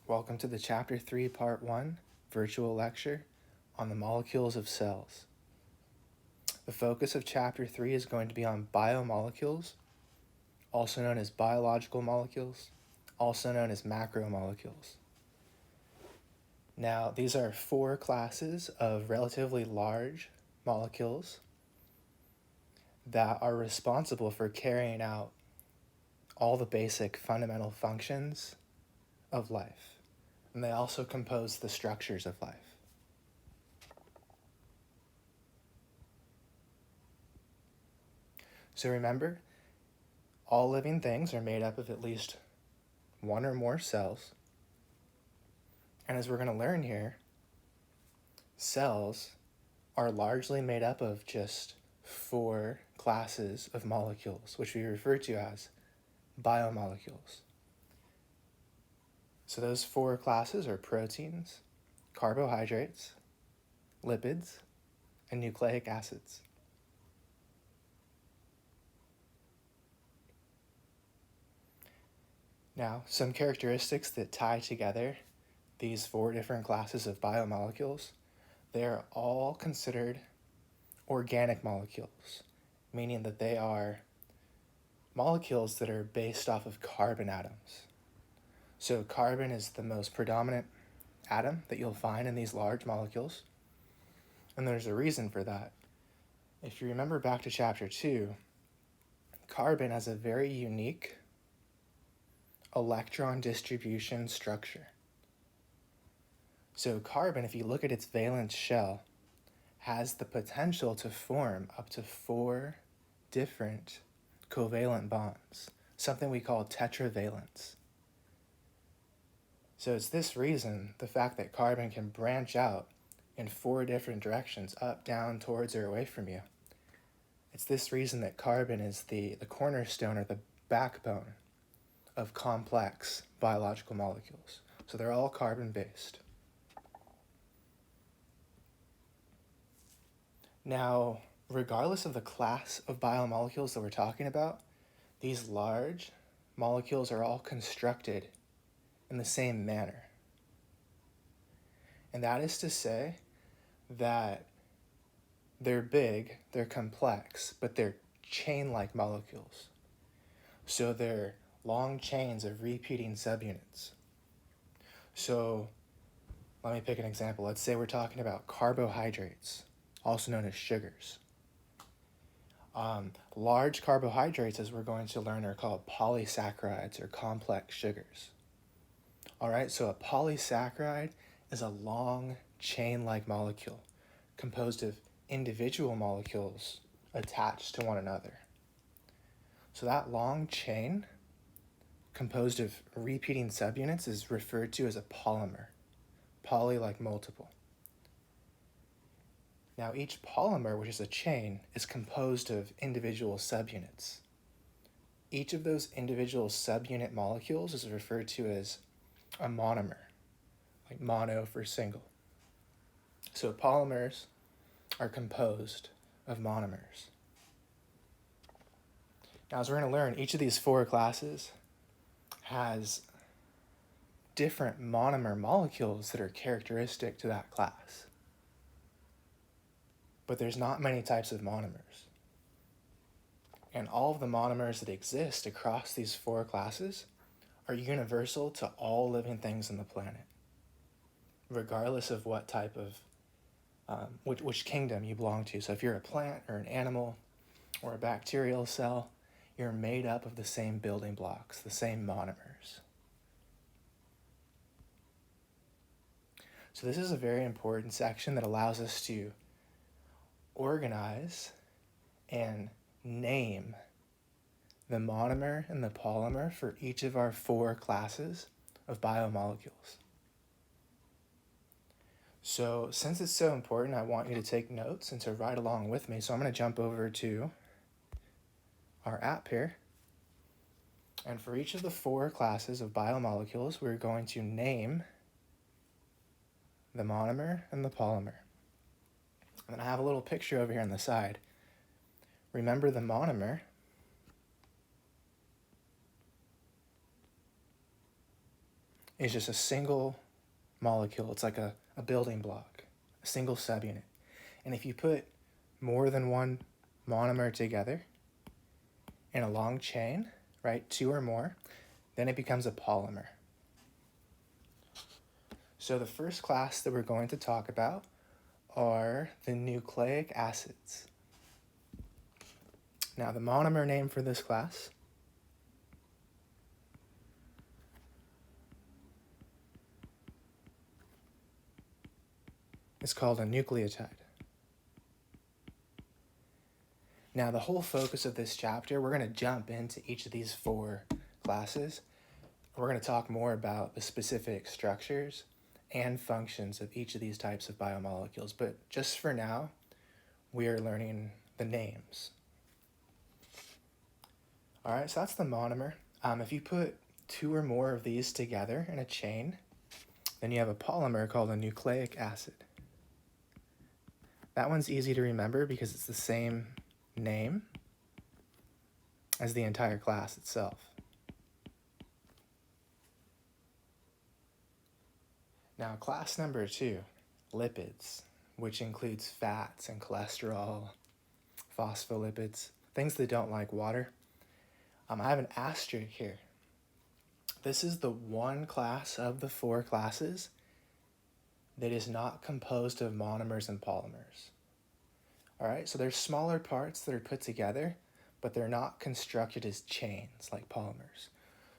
Welcome to the Chapter 3, Part 1 virtual lecture on the molecules of cells. The focus of Chapter 3 is going to be on biomolecules, also known as biological molecules, also known as macromolecules. Now, these are four classes of relatively large molecules that are responsible for carrying out all the basic fundamental functions of life. And they also compose the structures of life. So remember, all living things are made up of at least one or more cells. And as we're going to learn here, cells are largely made up of just four classes of molecules, which we refer to as biomolecules. So those four classes are proteins, carbohydrates, lipids, and nucleic acids. Now, some characteristics that tie together these four different classes of biomolecules, they are all considered organic molecules, meaning that they are molecules that are based off of carbon atoms. So carbon is the most predominant atom that you'll find in these large molecules, and there's a reason for that. If you remember back to Chapter 2, carbon has a very unique electron distribution structure. So carbon, if you look at its valence shell, has the potential to form up to 4 different covalent bonds, something we call tetravalence. So it's this reason, the fact that carbon can branch out in 4 different directions, up, down, towards, or away from you. It's this reason that carbon is the cornerstone or the backbone of complex biological molecules. So they're all carbon-based. Now, regardless of the class of biomolecules that we're talking about, these large molecules are all constructed in the same manner. And that is to say that they're big, they're complex, but they're chain-like molecules. So they're long chains of repeating subunits. So let me pick an example. Let's say we're talking about carbohydrates, also known as sugars. Large carbohydrates, as we're going to learn, are called polysaccharides or complex sugars. All right, so a polysaccharide is a long chain-like molecule composed of individual molecules attached to one another. So that long chain composed of repeating subunits is referred to as a polymer. Poly like multiple. Now each polymer, which is a chain, is composed of individual subunits. Each of those individual subunit molecules is referred to as a monomer, like mono for single. So polymers are composed of monomers. Now, as we're going to learn, each of these four classes has different monomer molecules that are characteristic to that class. But there's not many types of monomers. And all of the monomers that exist across these four classes are universal to all living things on the planet, regardless of what type of, which kingdom you belong to. So if you're a plant or an animal or a bacterial cell, you're made up of the same building blocks, the same monomers. So this is a very important section that allows us to organize and name the monomer and the polymer for each of our four classes of biomolecules. So since it's so important, I want you to take notes and to ride along with me. So I'm going to jump over to our app here. And for each of the four classes of biomolecules, we're going to name the monomer and the polymer. And then I have a little picture over here on the side. Remember, the monomer is just a single molecule. It's like a building block, a single subunit. And if you put more than one monomer together in a long chain, right, 2 or more, then it becomes a polymer. So the first class that we're going to talk about are the nucleic acids. Now, the monomer name for this class is called a nucleotide. Now, the whole focus of this chapter, we're going to jump into each of these 4 classes. We're going to talk more about the specific structures and functions of each of these types of biomolecules. But just for now, we are learning the names. All right, so that's the monomer. If you put 2 or more of these together in a chain, then you have a polymer called a nucleic acid. That one's easy to remember because it's the same name as the entire class itself. Now, class number 2, lipids, which includes fats and cholesterol, phospholipids, things that don't like water. I have an asterisk here. This is the one class of the 4 classes that is not composed of monomers and polymers. All right, so there's smaller parts that are put together, but they're not constructed as chains like polymers.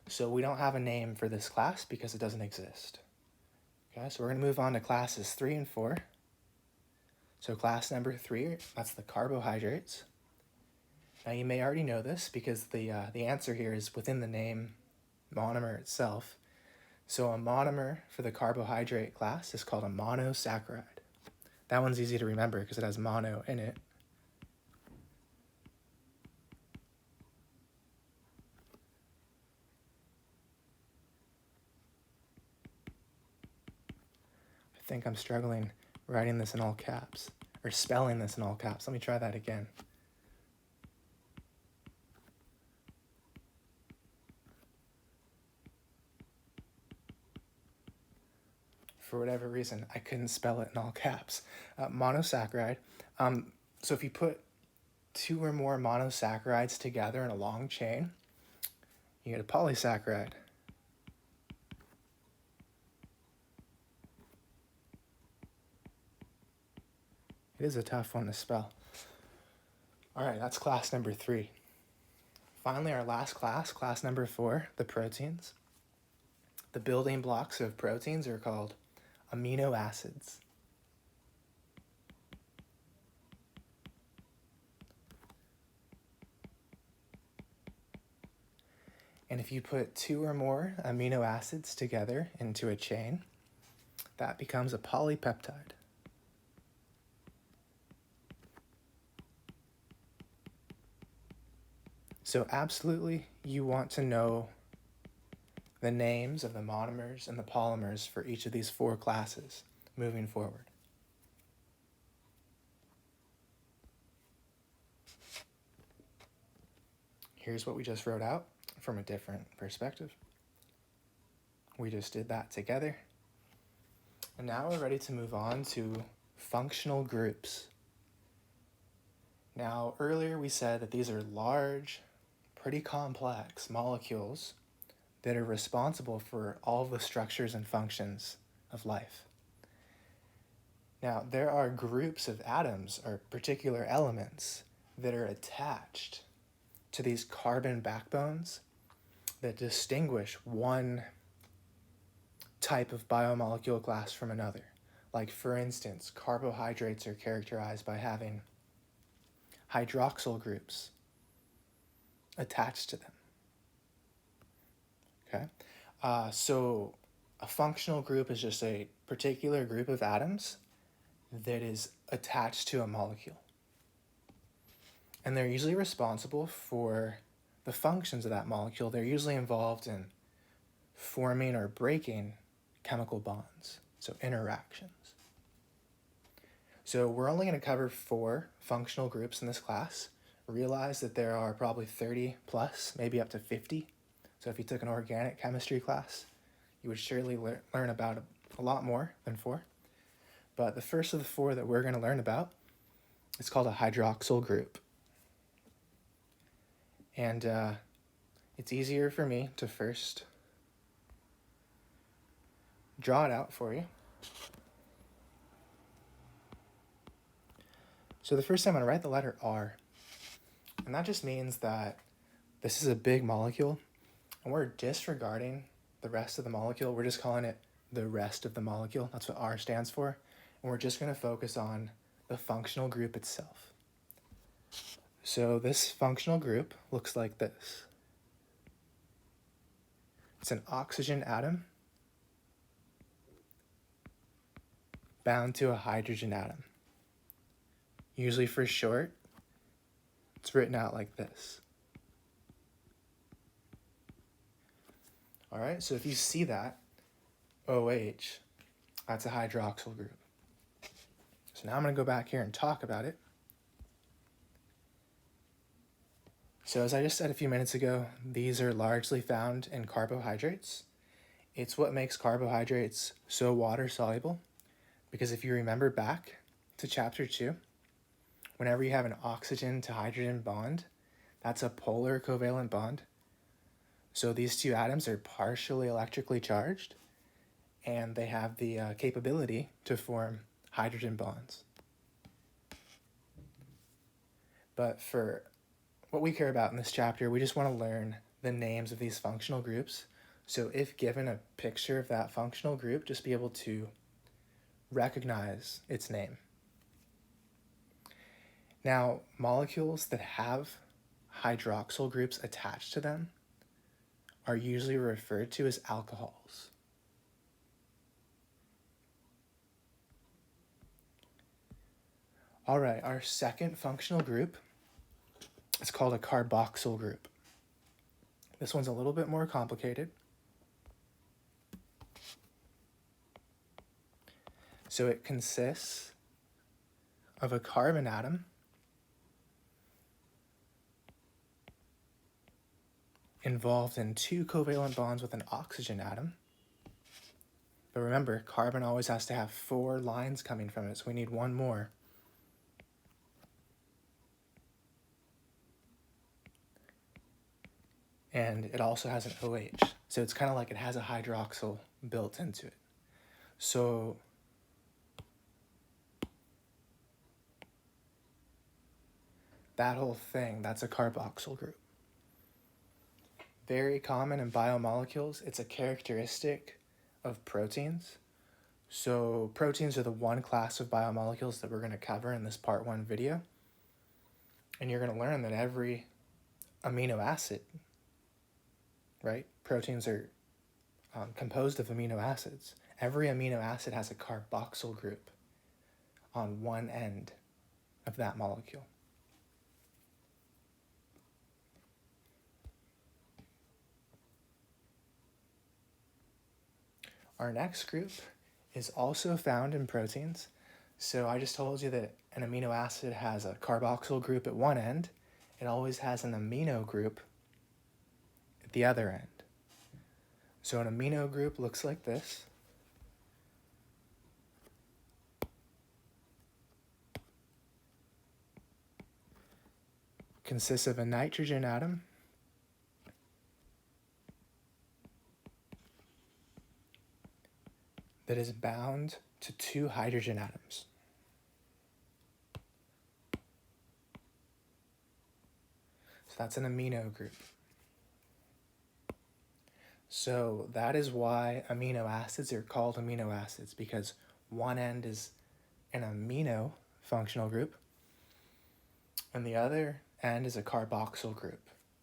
So we don't have a name for this class because it doesn't exist. Okay, so we're going to move on to classes 3 and 4. So class number 3, that's the carbohydrates. Now you may already know this because the answer here is within the name monomer itself. So a monomer for the carbohydrate class is called a monosaccharide. That one's easy to remember because it has mono in it. I think I'm struggling writing this in all caps, or spelling this in all caps. Let me try that again. For whatever reason, I couldn't spell it in all caps. Monosaccharide. So if you put 2 or more monosaccharides together in a long chain, you get a polysaccharide. It is a tough one to spell. All right, that's class number 3. Finally, our last class, class number 4, the proteins. The building blocks of proteins are called amino acids. And if you put 2 or more amino acids together into a chain, that becomes a polypeptide. So absolutely, you want to know the names of the monomers and the polymers for each of these 4 classes moving forward. Here's what we just wrote out from a different perspective. We just did that together. And now we're ready to move on to functional groups. Now, earlier we said that these are large, pretty complex molecules that are responsible for all the structures and functions of life. Now, there are groups of atoms or particular elements that are attached to these carbon backbones that distinguish one type of biomolecule class from another. Like, for instance, carbohydrates are characterized by having hydroxyl groups attached to them. Okay, so a functional group is just a particular group of atoms that is attached to a molecule. And they're usually responsible for the functions of that molecule. They're usually involved in forming or breaking chemical bonds, so interactions. So we're only going to cover 4 functional groups in this class. Realize that there are probably 30 plus, maybe up to 50. So if you took an organic chemistry class, you would surely learn about a lot more than 4. But the first of the 4 that we're going to learn about is called a hydroxyl group. And it's easier for me to first draw it out for you. So the first time I'm going to write the letter R. And that just means that this is a big molecule, and we're disregarding the rest of the molecule. We're just calling it the rest of the molecule. That's what R stands for. And we're just going to focus on the functional group itself. So this functional group looks like this. It's an oxygen atom bound to a hydrogen atom. Usually for short, it's written out like this. All right, so if you see that, OH, that's a hydroxyl group. So now I'm going to go back here and talk about it. So as I just said a few minutes ago, these are largely found in carbohydrates. It's what makes carbohydrates so water soluble, because if you remember back to chapter 2, whenever you have an oxygen to hydrogen bond, that's a polar covalent bond. So these two atoms are partially electrically charged, and they have the capability to form hydrogen bonds. But for what we care about in this chapter, we just want to learn the names of these functional groups. So if given a picture of that functional group, just be able to recognize its name. Now, molecules that have hydroxyl groups attached to them are usually referred to as alcohols. All right, our second functional group is called a carboxyl group. This one's a little bit more complicated. So it consists of a carbon atom involved in 2 covalent bonds with an oxygen atom. But remember, carbon always has to have 4 lines coming from it, so we need one more. And it also has an OH, so it's kind of like it has a hydroxyl built into it. So that whole thing, that's a carboxyl group. Very common in biomolecules. It's a characteristic of proteins. So proteins are the one class of biomolecules that we're going to cover in this part 1 video. And you're going to learn that every amino acid, right? Proteins are composed of amino acids. Every amino acid has a carboxyl group on one end of that molecule. Our next group is also found in proteins. So I just told you that an amino acid has a carboxyl group at one end. It always has an amino group at the other end. So an amino group looks like this. Consists of a nitrogen atom that is bound to 2 hydrogen atoms. So that's an amino group. So that is why amino acids are called amino acids, because one end is an amino functional group and the other end is a carboxyl group,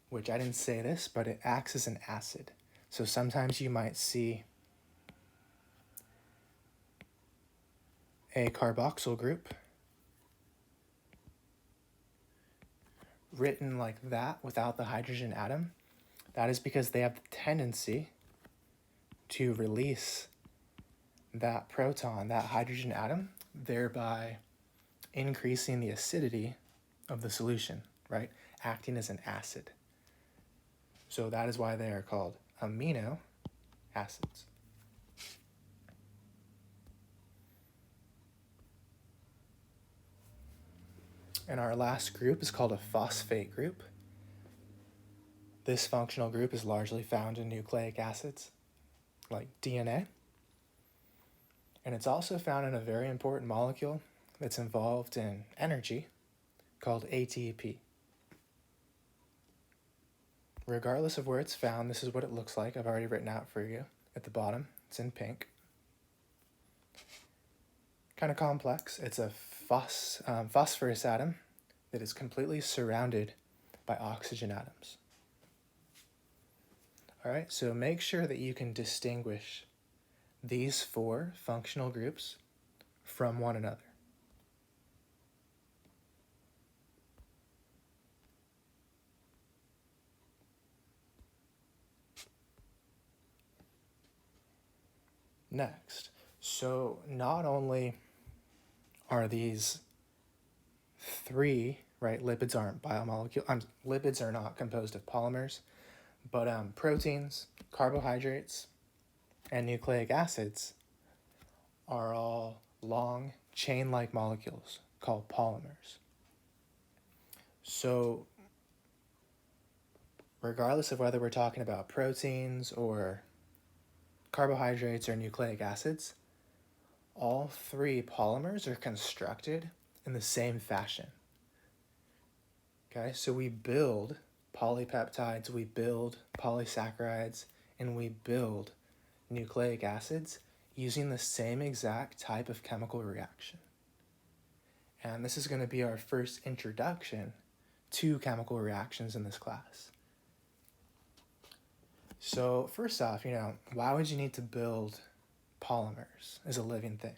which I didn't say this, but it acts as an acid. So sometimes you might see a carboxyl group written like that without the hydrogen atom. That is because they have the tendency to release that proton, that hydrogen atom, thereby increasing the acidity of the solution, right? Acting as an acid. So that is why they are called amino acids. And our last group is called a phosphate group. This functional group is largely found in nucleic acids, like DNA. And it's also found in a very important molecule that's involved in energy called ATP. Regardless of where it's found, this is what it looks like. I've already written out for you at the bottom. It's in pink. Kind of complex. It's a phosphorus atom that is completely surrounded by oxygen atoms. All right, so make sure that you can distinguish these four functional groups from one another. Next, so not only are these three, right, lipids aren't biomolecules, lipids are not composed of polymers, but proteins, carbohydrates, and nucleic acids are all long chain-like molecules called polymers. So regardless of whether we're talking about proteins or carbohydrates or nucleic acids, all three polymers are constructed in the same fashion. Okay, so we build polypeptides, we build polysaccharides, and we build nucleic acids using the same exact type of chemical reaction. And this is going to be our first introduction to chemical reactions in this class. So first off, why would you need to build polymers as a living thing?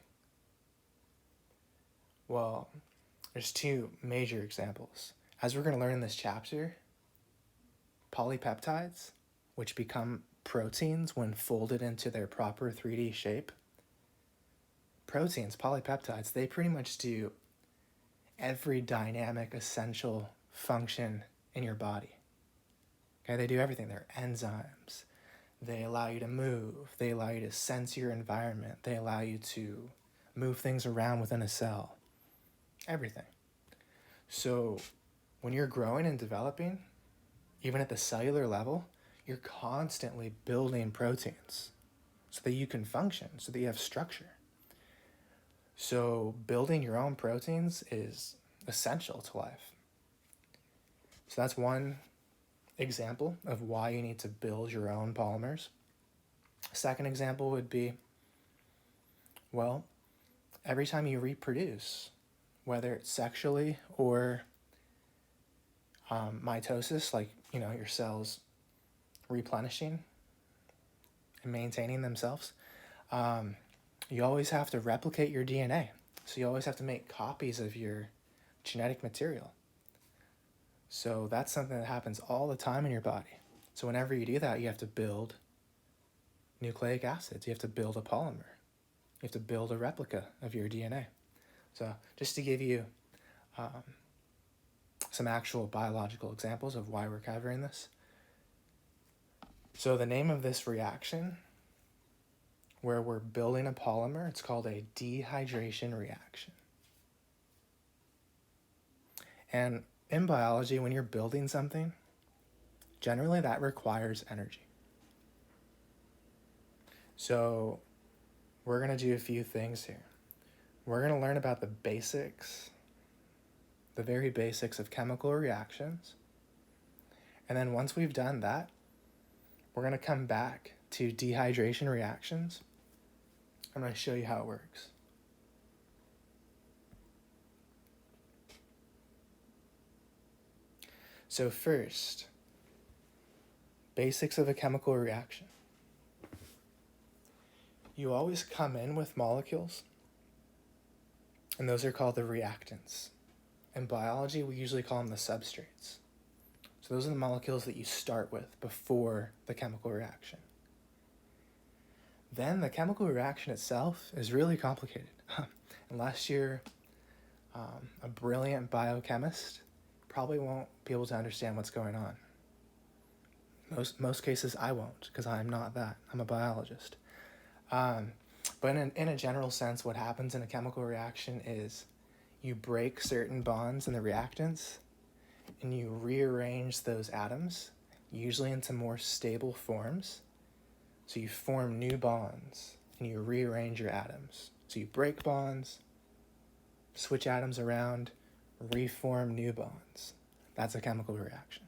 Well, there's two major examples. As we're going to learn in this chapter, polypeptides, which become proteins when folded into their proper 3D shape. Proteins, polypeptides, they pretty much do every dynamic essential function in your body. Okay, they do everything. They're enzymes. They allow you to move. They allow you to sense your environment. They allow you to move things around within a cell. Everything. So when you're growing and developing, even at the cellular level, you're constantly building proteins so that you can function, so that you have structure. So building your own proteins is essential to life. So that's one example of why you need to build your own polymers. Second example would be, well, every time you reproduce, whether it's sexually or mitosis, like, your cells replenishing and maintaining themselves, you always have to replicate your DNA. So you always have to make copies of your genetic material. So that's something that happens all the time in your body. So whenever you do that, you have to build nucleic acids. You have to build a polymer. You have to build a replica of your DNA. So just to give you some actual biological examples of why we're covering this. So the name of this reaction, where we're building a polymer, it's called a dehydration reaction. And in biology, when you're building something, generally that requires energy. So we're going to do a few things here. We're going to learn about the basics, the very basics of chemical reactions. And then once we've done that, we're going to come back to dehydration reactions. I'm going to show you how it works. So first, basics of a chemical reaction. You always come in with molecules, and those are called the reactants. In biology, we usually call them the substrates. So those are the molecules that you start with before the chemical reaction. Then the chemical reaction itself is really complicated. Unless you're a brilliant biochemist, probably won't be able to understand what's going on. Most cases I won't, because I'm not that. I'm a biologist. But in a general sense, what happens in a chemical reaction is you break certain bonds in the reactants and you rearrange those atoms, usually into more stable forms. So you form new bonds and you rearrange your atoms. So you break bonds, switch atoms around, reform new bonds. That's a chemical reaction.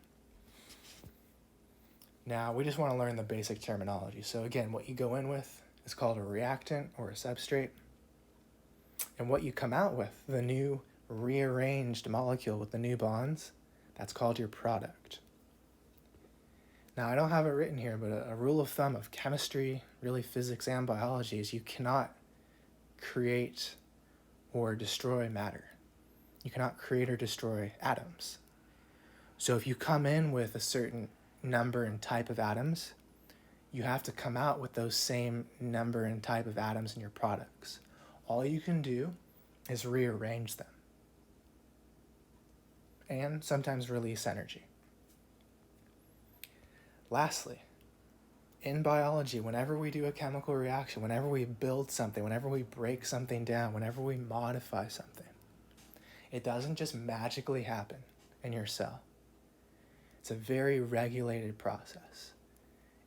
Now, we just want to learn the basic terminology. So again, what you go in with is called a reactant or a substrate. And what you come out with, the new rearranged molecule with the new bonds, that's called your product. Now, I don't have it written here, but a rule of thumb of chemistry, really physics and biology, is you cannot create or destroy matter. You cannot create or destroy atoms. So if you come in with a certain number and type of atoms, you have to come out with those same number and type of atoms in your products. All you can do is rearrange them and sometimes release energy. Lastly, in biology, whenever we do a chemical reaction, whenever we build something, whenever we break something down, whenever we modify something, it doesn't just magically happen in your cell. It's a very regulated process.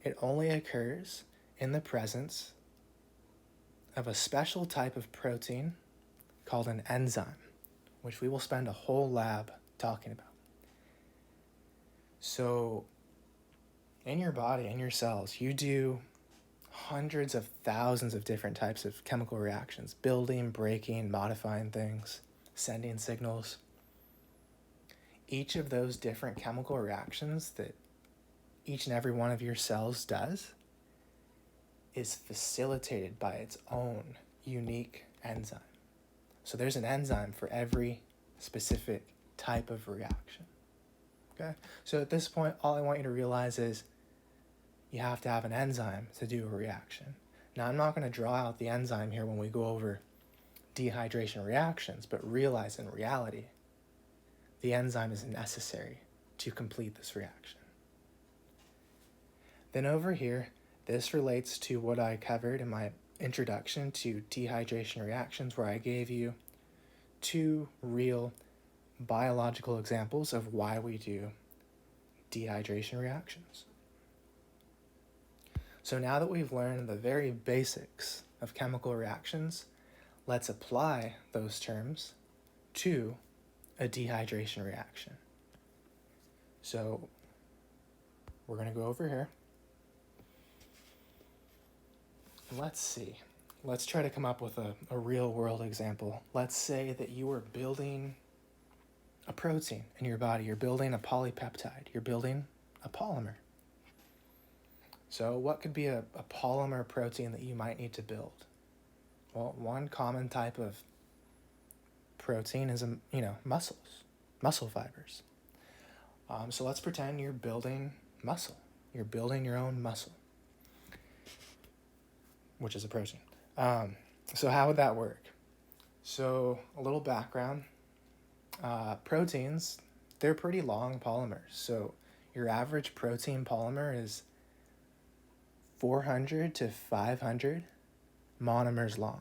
It only occurs in the presence of a special type of protein called an enzyme, which we will spend a whole lab talking about. So in your body, in your cells, you do hundreds of thousands of different types of chemical reactions, building, breaking, modifying things, sending signals. Each of those different chemical reactions that each and every one of your cells does is facilitated by its own unique enzyme. So there's an enzyme for every specific type of reaction. Okay? So at this point, all I want you to realize is you have to have an enzyme to do a reaction. Now, I'm not going to draw out the enzyme here when we go over dehydration reactions, but realize in reality, the enzyme is necessary to complete this reaction. Then over here, this relates to what I covered in my introduction to dehydration reactions, where I gave you 2 real biological examples of why we do dehydration reactions. So now that we've learned the very basics of chemical reactions, let's apply those terms to a dehydration reaction. So we're going to go over here. Let's see. Let's try to come up with a real world example. Let's say that you are building a protein in your body. You're building a polypeptide. You're building a polymer. So what could be a polymer protein that you might need to build? Well, one common type of protein is, muscle fibers. So let's pretend you're building muscle. You're building your own muscle, which is a protein. So how would that work? So a little background. Proteins, they're pretty long polymers. So your average protein polymer is 400 to 500 monomers long.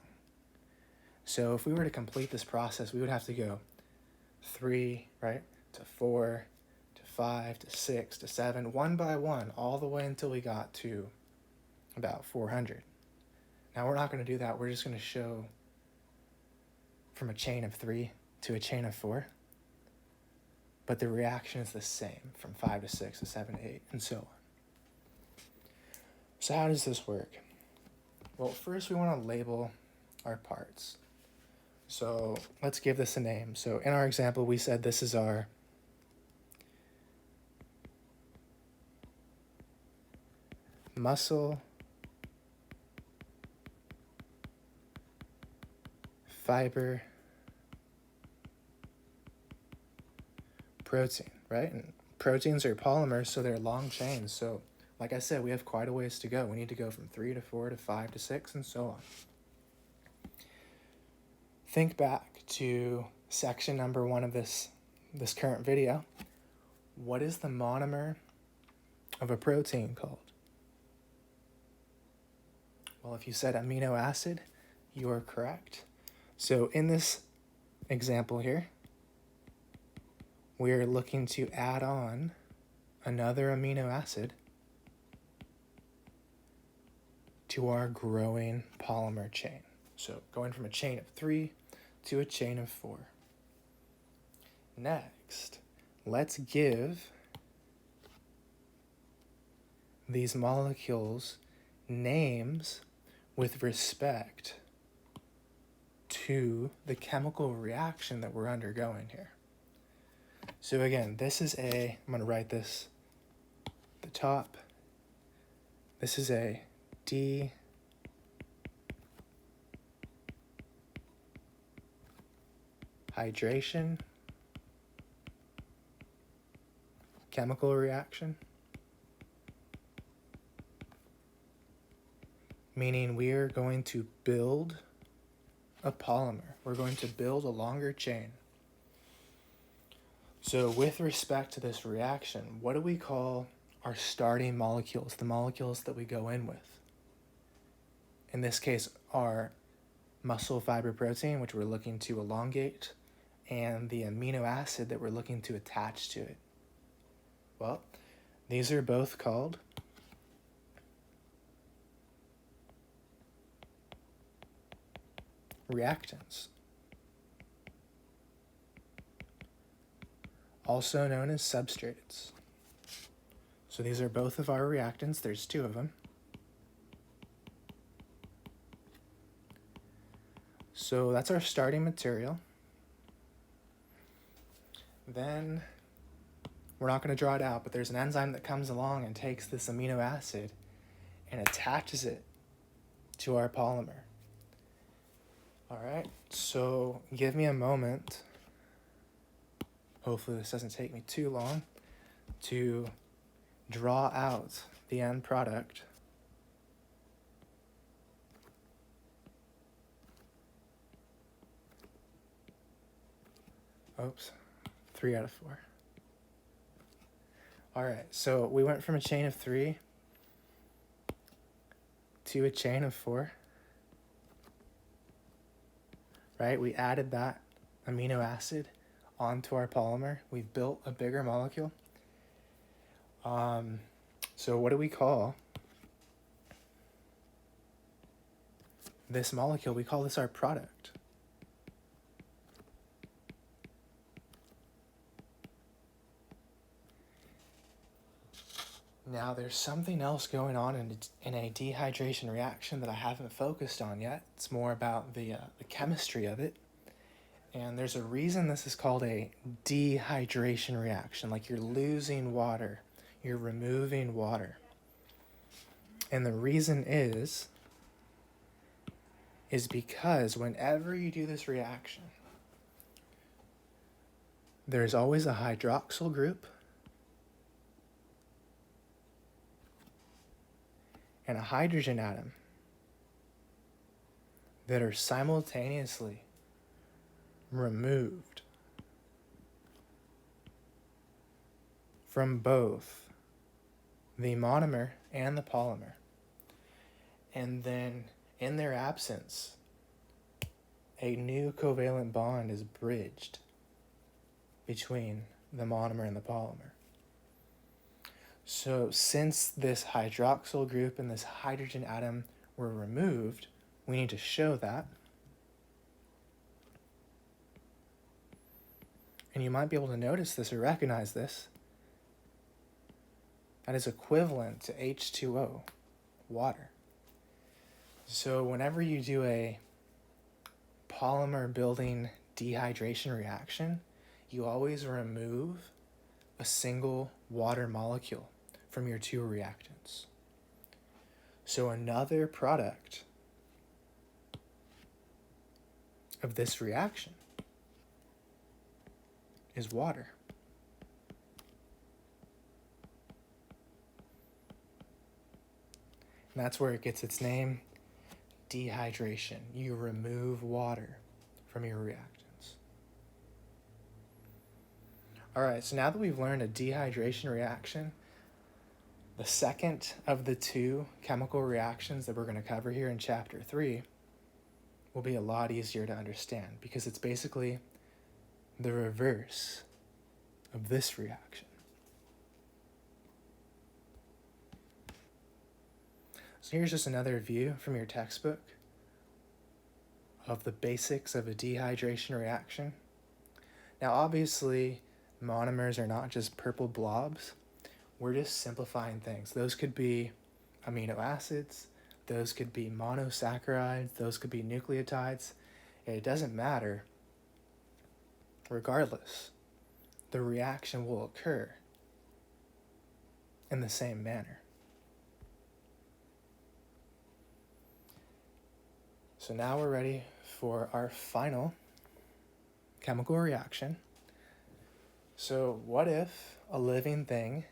So if we were to complete this process, we would have to go 3, right, to 4, to 5, to 6, to 7, one by one, all the way until we got to about 400. Now, we're not going to do that. We're just going to show from a chain of 3 to a chain of 4. But the reaction is the same from 5 to 6 to 7 to 8, and so on. So how does this work? Well, first we want to label our parts. So let's give this a name. So in our example, we said this is our muscle fiber protein, right? And proteins are polymers, so they're long chains. So like I said, we have quite a ways to go. We need to go from 3 to 4 to 5 to 6 and so on. Think back to section number 1 of this current video. What is the monomer of a protein called? Well, if you said amino acid, you are correct. So in this example here, we're looking to add on another amino acid to our growing polymer chain. So going from a chain of 3 to a chain of 4. Next, let's give these molecules names with respect to the chemical reaction that we're undergoing here. So again, this is I'm going to write this at the top. This is a dehydration chemical reaction, meaning we are going to build a polymer. We're going to build a longer chain. So with respect to this reaction, what do we call our starting molecules, the molecules that we go in with? In this case, our muscle fiber protein, which we're looking to elongate, and the amino acid that we're looking to attach to it. Well, these are both called reactants, also known as substrates. So these are both of our reactants. There's 2 of them. So that's our starting material. Then we're not going to draw it out, but there's an enzyme that comes along and takes this amino acid and attaches it to our polymer. All right, so give me a moment. Hopefully this doesn't take me too long to draw out the end product. Oops, 3 out of 4. All right, so we went from a chain of 3 to a chain of 4, right? We added that amino acid onto our polymer. We built a bigger molecule. So what do we call this molecule? We call this our product. Now there's something else going on in a dehydration reaction that I haven't focused on yet. It's more about the chemistry of it. And there's a reason this is called a dehydration reaction, like you're losing water, you're removing water. And the reason is because whenever you do this reaction, there's always a hydroxyl group and a hydrogen atom that are simultaneously removed from both the monomer and the polymer. And then in their absence, a new covalent bond is bridged between the monomer and the polymer. So since this hydroxyl group and this hydrogen atom were removed, we need to show that. And you might be able to notice this or recognize this. That is equivalent to H2O, water. So whenever you do a polymer building dehydration reaction, you always remove a single water molecule from your 2 reactants. So another product of this reaction is water. And that's where it gets its name, dehydration. You remove water from your reactants. All right, so now that we've learned a dehydration reaction, the second of the 2 chemical reactions that we're going to cover here in chapter 3 will be a lot easier to understand because it's basically the reverse of this reaction. So here's just another view from your textbook of the basics of a dehydration reaction. Now obviously, monomers are not just purple blobs. We're just simplifying things. Those could be amino acids, those could be monosaccharides, those could be nucleotides. It doesn't matter. Regardless, the reaction will occur in the same manner. So now we're ready for our final chemical reaction. So what if a living thing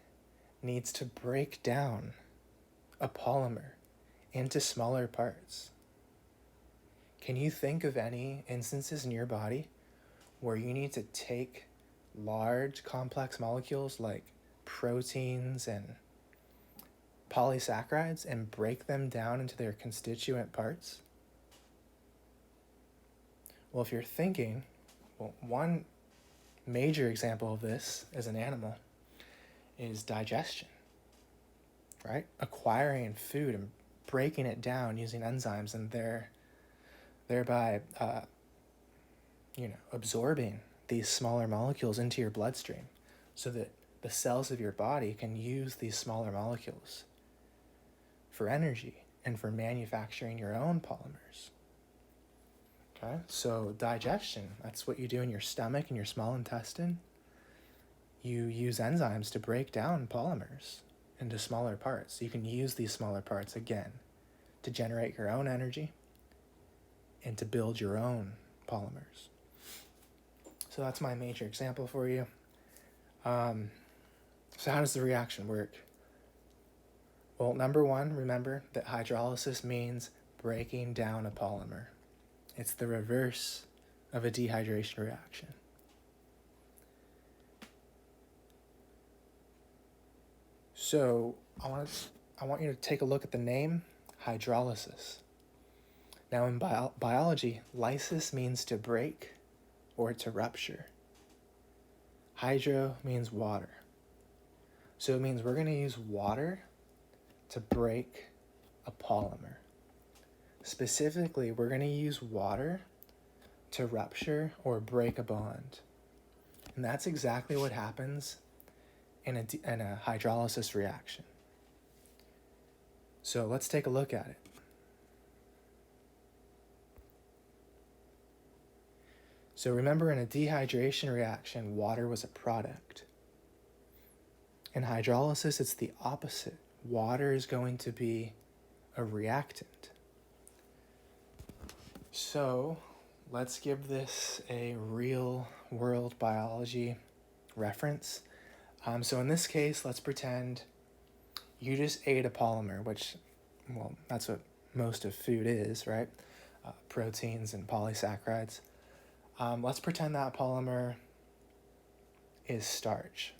needs to break down a polymer into smaller parts? Can you think of any instances in your body where you need to take large complex molecules like proteins and polysaccharides and break them down into their constituent parts? Well, if you're thinking, one major example of this as an animal is digestion, right? Acquiring food and breaking it down using enzymes and thereby absorbing these smaller molecules into your bloodstream so that the cells of your body can use these smaller molecules for energy and for manufacturing your own polymers. Okay, so digestion, that's what you do in your stomach and your small intestine. You use enzymes to break down polymers into smaller parts. You can use these smaller parts again to generate your own energy and to build your own polymers. So that's my major example for you. So how does the reaction work? Well, number one, remember that hydrolysis means breaking down a polymer. It's the reverse of a dehydration reaction. So I want you to take a look at the name hydrolysis. Now in biology, lysis means to break or to rupture. Hydro means water. So it means we're going to use water to break a polymer. Specifically, we're going to use water to rupture or break a bond. And that's exactly what happens in a hydrolysis reaction. So let's take a look at it. So remember, in a dehydration reaction, water was a product. In hydrolysis, it's the opposite. Water is going to be a reactant. So let's give this a real world biology reference. So in this case, let's pretend you just ate a polymer, which, well, that's what most of food is, right? Proteins and polysaccharides. Let's pretend that polymer is starch,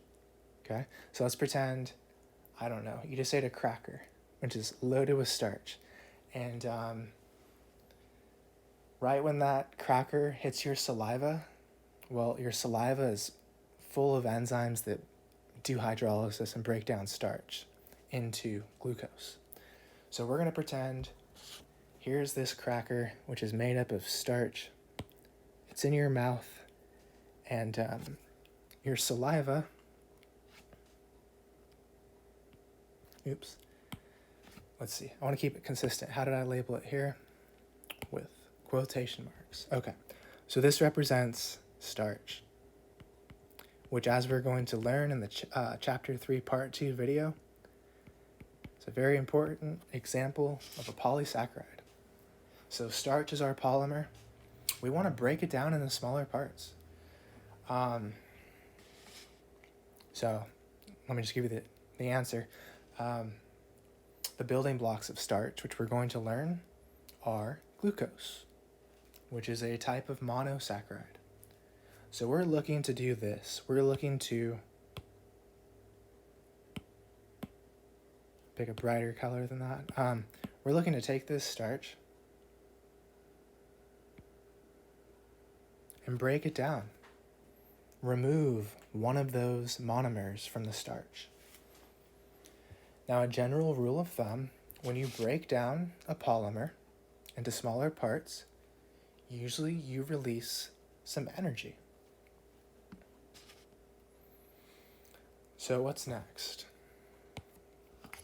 okay? So let's pretend, I don't know, you just ate a cracker, which is loaded with starch. And right when that cracker hits your saliva, well, your saliva is full of enzymes that do hydrolysis and break down starch into glucose. So we're going to pretend here's this cracker, which is made up of starch. It's in your mouth, and your saliva, let's see, I want to keep it consistent. How did I label it here? With quotation marks. Okay, so this represents starch, which, as we're going to learn in the chapter 3 part 2 video, it's a very important example of a polysaccharide. So starch is our polymer. We want to break it down into smaller parts. So let me just give you the answer. The building blocks of starch, which we're going to learn, are glucose, which is a type of monosaccharide. So we're looking to do this. We're looking to pick a brighter color than that. We're looking to take this starch and break it down remove one of those monomers from the starch. Now, a general rule of thumb, when you break down a polymer into smaller parts, usually you release some energy. So what's next?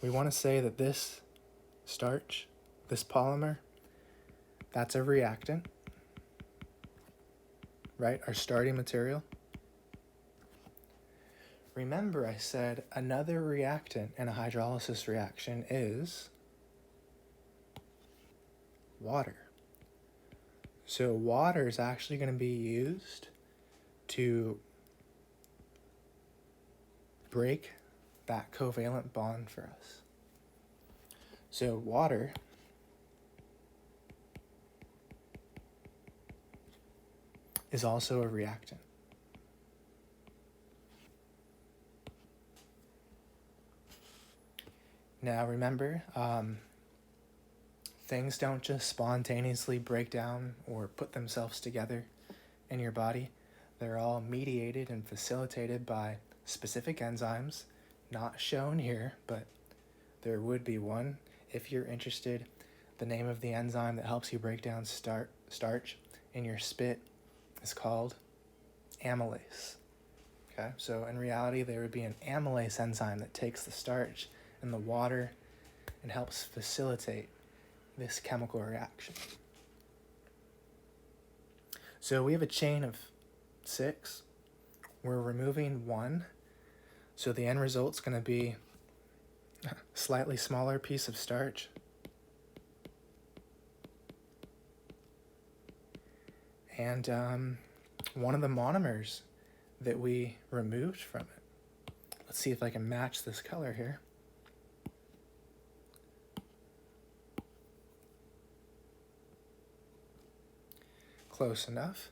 We want to say that this starch, this polymer, that's a reactant, right? Our starting material. Remember, I said another reactant in a hydrolysis reaction is water. So water is actually going to be used to break that covalent bond for us. So water is also a reactant. Now remember, things don't just spontaneously break down or put themselves together in your body. They're all mediated and facilitated by specific enzymes, not shown here, but there would be one if you're interested. The name of the enzyme that helps you break down starch in your spit is called amylase. Okay, so in reality, there would be an amylase enzyme that takes the starch and the water and helps facilitate this chemical reaction. So we have a chain of 6. We're removing 1. So the end result's going to be a slightly smaller piece of starch. And one of the monomers that we removed from it. Let's see if I can match this color here. Close enough.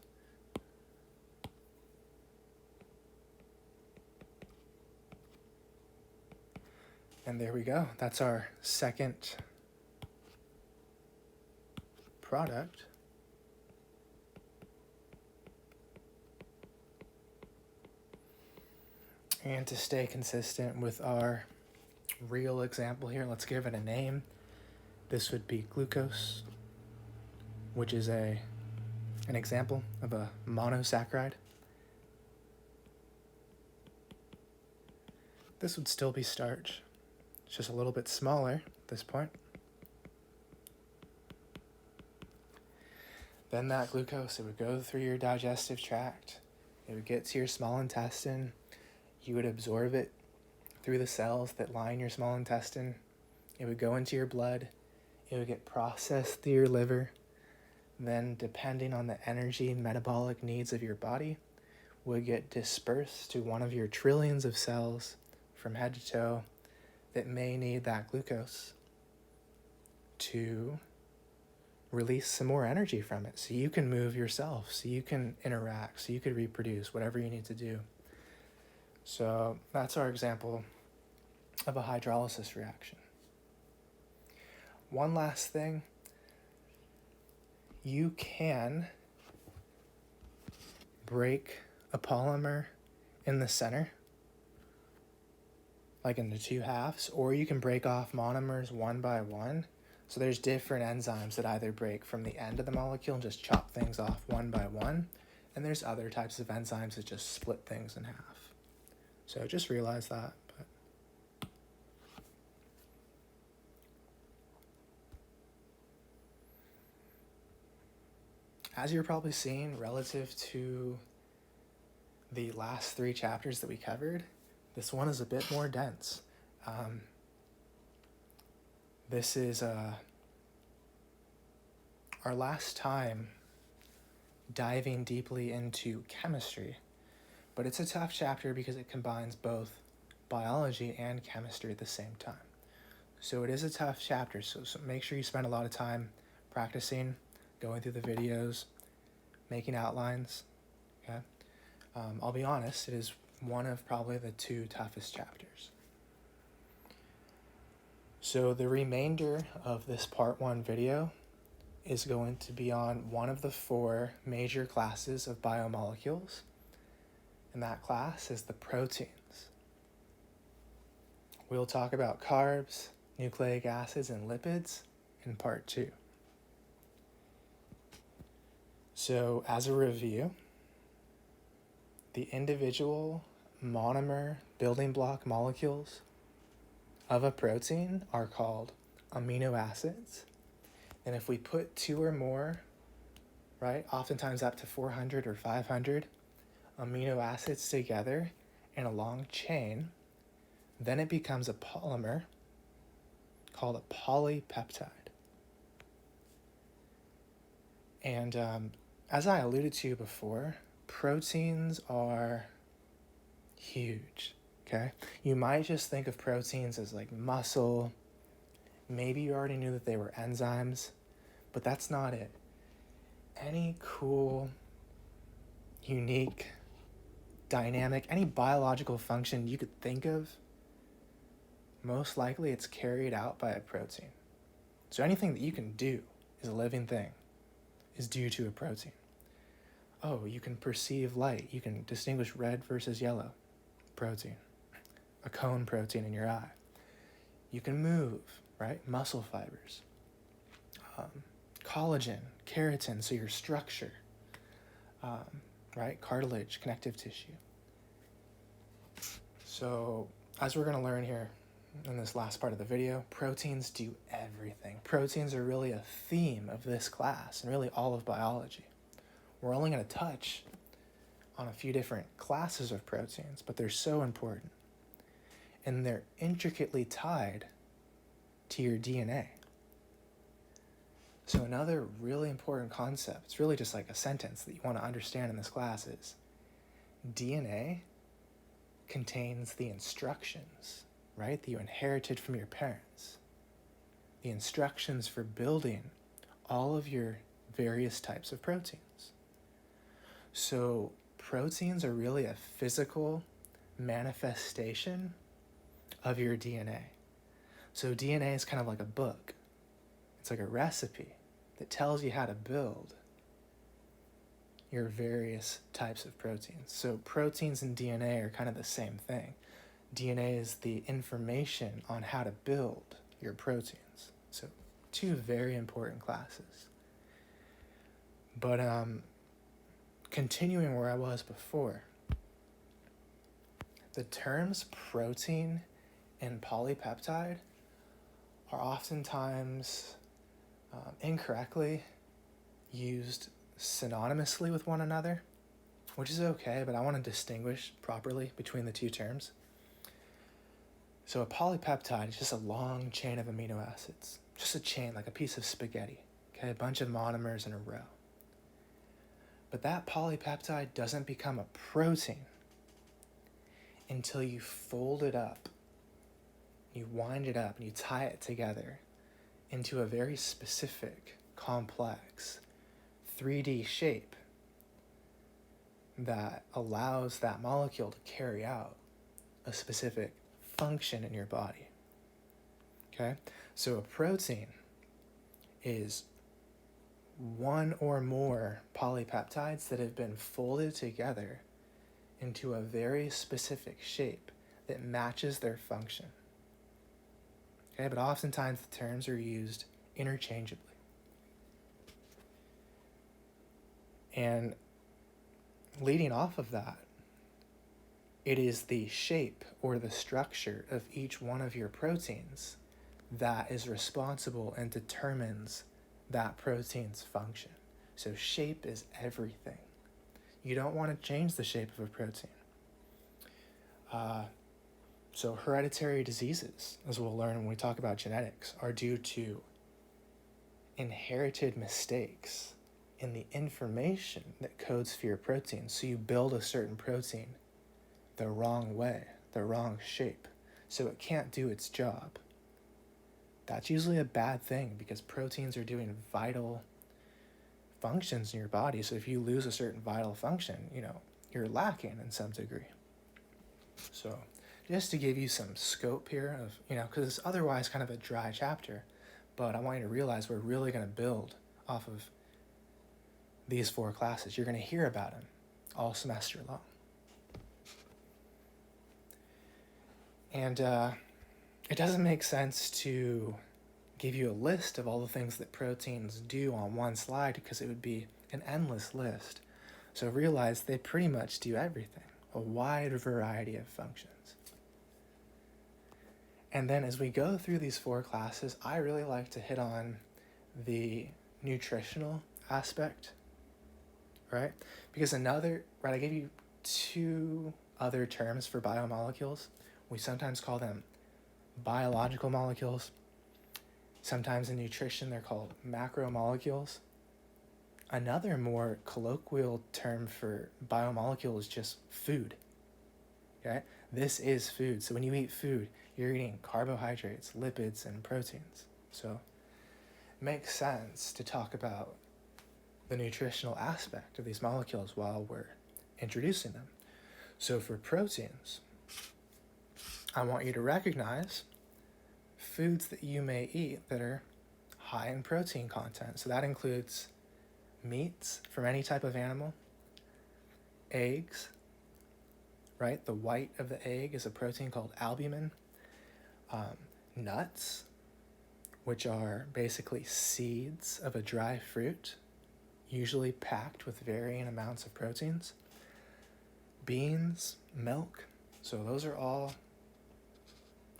And there we go. That's our second product. And to stay consistent with our real example here, let's give it a name. This would be glucose, which is an example of a monosaccharide. This would still be starch. It's just a little bit smaller at this point. Then that glucose, it would go through your digestive tract. It would get to your small intestine. You would absorb it through the cells that line your small intestine. It would go into your blood. It would get processed through your liver. Then, depending on the energy metabolic needs of your body, would get dispersed to one of your trillions of cells from head to toe that may need that glucose to release some more energy from it so you can move yourself, so you can interact, so you can reproduce, whatever you need to do. So that's our example of a hydrolysis reaction. One last thing, you can break a polymer in the center, like into 2 halves, or you can break off monomers one by one. So there's different enzymes that either break from the end of the molecule and just chop things off one by one, and there's other types of enzymes that just split things in half. So just realize that. As you're probably seeing, relative to the last 3 chapters that we covered, this one is a bit more dense. This is our last time diving deeply into chemistry, but it's a tough chapter because it combines both biology and chemistry at the same time. So it is a tough chapter, so make sure you spend a lot of time practicing, going through the videos, making outlines, okay? I'll be honest, it is one of probably the 2 toughest chapters. So the remainder of this part 1 video is going to be on one of the 4 major classes of biomolecules, and that class is the proteins. We'll talk about carbs, nucleic acids, and lipids in part 2. So, as a review, the individual monomer building block molecules of a protein are called amino acids. And if we put 2 or more, right, oftentimes up to 400 or 500 amino acids together in a long chain, then it becomes a polymer called a polypeptide. And as I alluded to before, proteins are huge, okay? You might just think of proteins as like muscle. Maybe you already knew that they were enzymes, but that's not it. Any cool, unique, dynamic, any biological function you could think of, most likely it's carried out by a protein. So anything that you can do as a living thing is due to a protein. Oh, you can perceive light. You can distinguish red versus yellow. Protein. A cone protein in your eye. You can move, right? Muscle fibers. Collagen, keratin, so your structure. Right? Cartilage, connective tissue. So, as we're going to learn here in this last part of the video, proteins do everything. Proteins are really a theme of this class and really all of biology. We're only going to touch on a few different classes of proteins, but they're so important. And they're intricately tied to your DNA. So another really important concept, it's really just like a sentence that you want to understand in this class, is DNA contains the instructions, right, that you inherited from your parents. The instructions for building all of your various types of proteins. So proteins are really a physical manifestation of your DNA. So DNA is kind of like a book. It's like a recipe that tells you how to build your various types of proteins. So proteins and DNA are kind of the same thing. DNA is the information on how to build your proteins. So 2 very important classes. But continuing where I was before, the terms protein and polypeptide are oftentimes incorrectly used synonymously with one another, which is okay, but I want to distinguish properly between the 2 terms. So a polypeptide is just a long chain of amino acids, just a chain, like a piece of spaghetti, okay, a bunch of monomers in a row. But that polypeptide doesn't become a protein until you fold it up, you wind it up, and you tie it together into a very specific, complex 3D shape that allows that molecule to carry out a specific function in your body. Okay? So a protein is 1 or more polypeptides that have been folded together into a very specific shape that matches their function. Okay, but oftentimes the terms are used interchangeably. And leading off of that, it is the shape or the structure of each one of your proteins that is responsible and determines that protein's function. So shape is everything. You don't want to change the shape of a protein. So hereditary diseases, as we'll learn when we talk about genetics, are due to inherited mistakes in the information that codes for your protein. So you build a certain protein the wrong way, the wrong shape, so it can't do its job. That's usually a bad thing because proteins are doing vital functions in your body. So if you lose a certain vital function, you're lacking in some degree. So just to give you some scope here of, because it's otherwise kind of a dry chapter, but I want you to realize we're really going to build off of these 4 classes. You're going to hear about them all semester long. And it doesn't make sense to give you a list of all the things that proteins do on one slide because it would be an endless list. So realize they pretty much do everything, a wide variety of functions. And then as we go through these 4 classes, I really like to hit on the nutritional aspect, right? Because I gave you 2 other terms for biomolecules. We sometimes call them biological molecules. Sometimes in nutrition, they're called macromolecules. Another more colloquial term for biomolecule is just food, okay? This is food. So when you eat food, you're eating carbohydrates, lipids, and proteins. So it makes sense to talk about the nutritional aspect of these molecules while we're introducing them. So for proteins, I want you to recognize foods that you may eat that are high in protein content. So that includes meats from any type of animal, eggs, right? The white of the egg is a protein called albumin. Nuts, which are basically seeds of a dry fruit, usually packed with varying amounts of proteins. Beans, milk, so those are all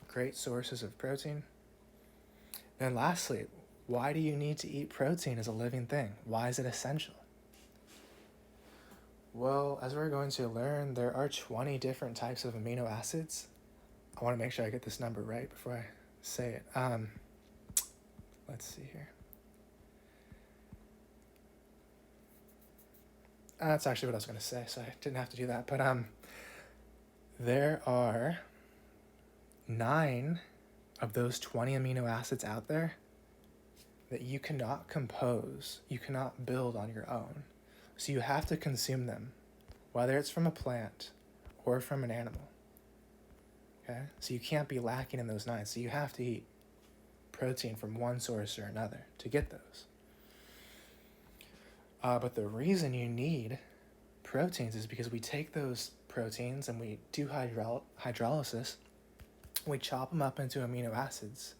great sources of protein. And lastly, why do you need to eat protein as a living thing? Why is it essential? Well, as we're going to learn, there are 20 different types of amino acids. I want to make sure I get this number right before I say it. Let's see here. That's actually what I was going to say, so I didn't have to do that. But there are 9 of those 20 amino acids out there that you cannot compose, you cannot build on your own. So you have to consume them, whether it's from a plant or from an animal. Okay? So you can't be lacking in those 9. So you have to eat protein from one source or another to get those. But the reason you need proteins is because we take those proteins and we do hydrolysis. We chop them up into amino acids.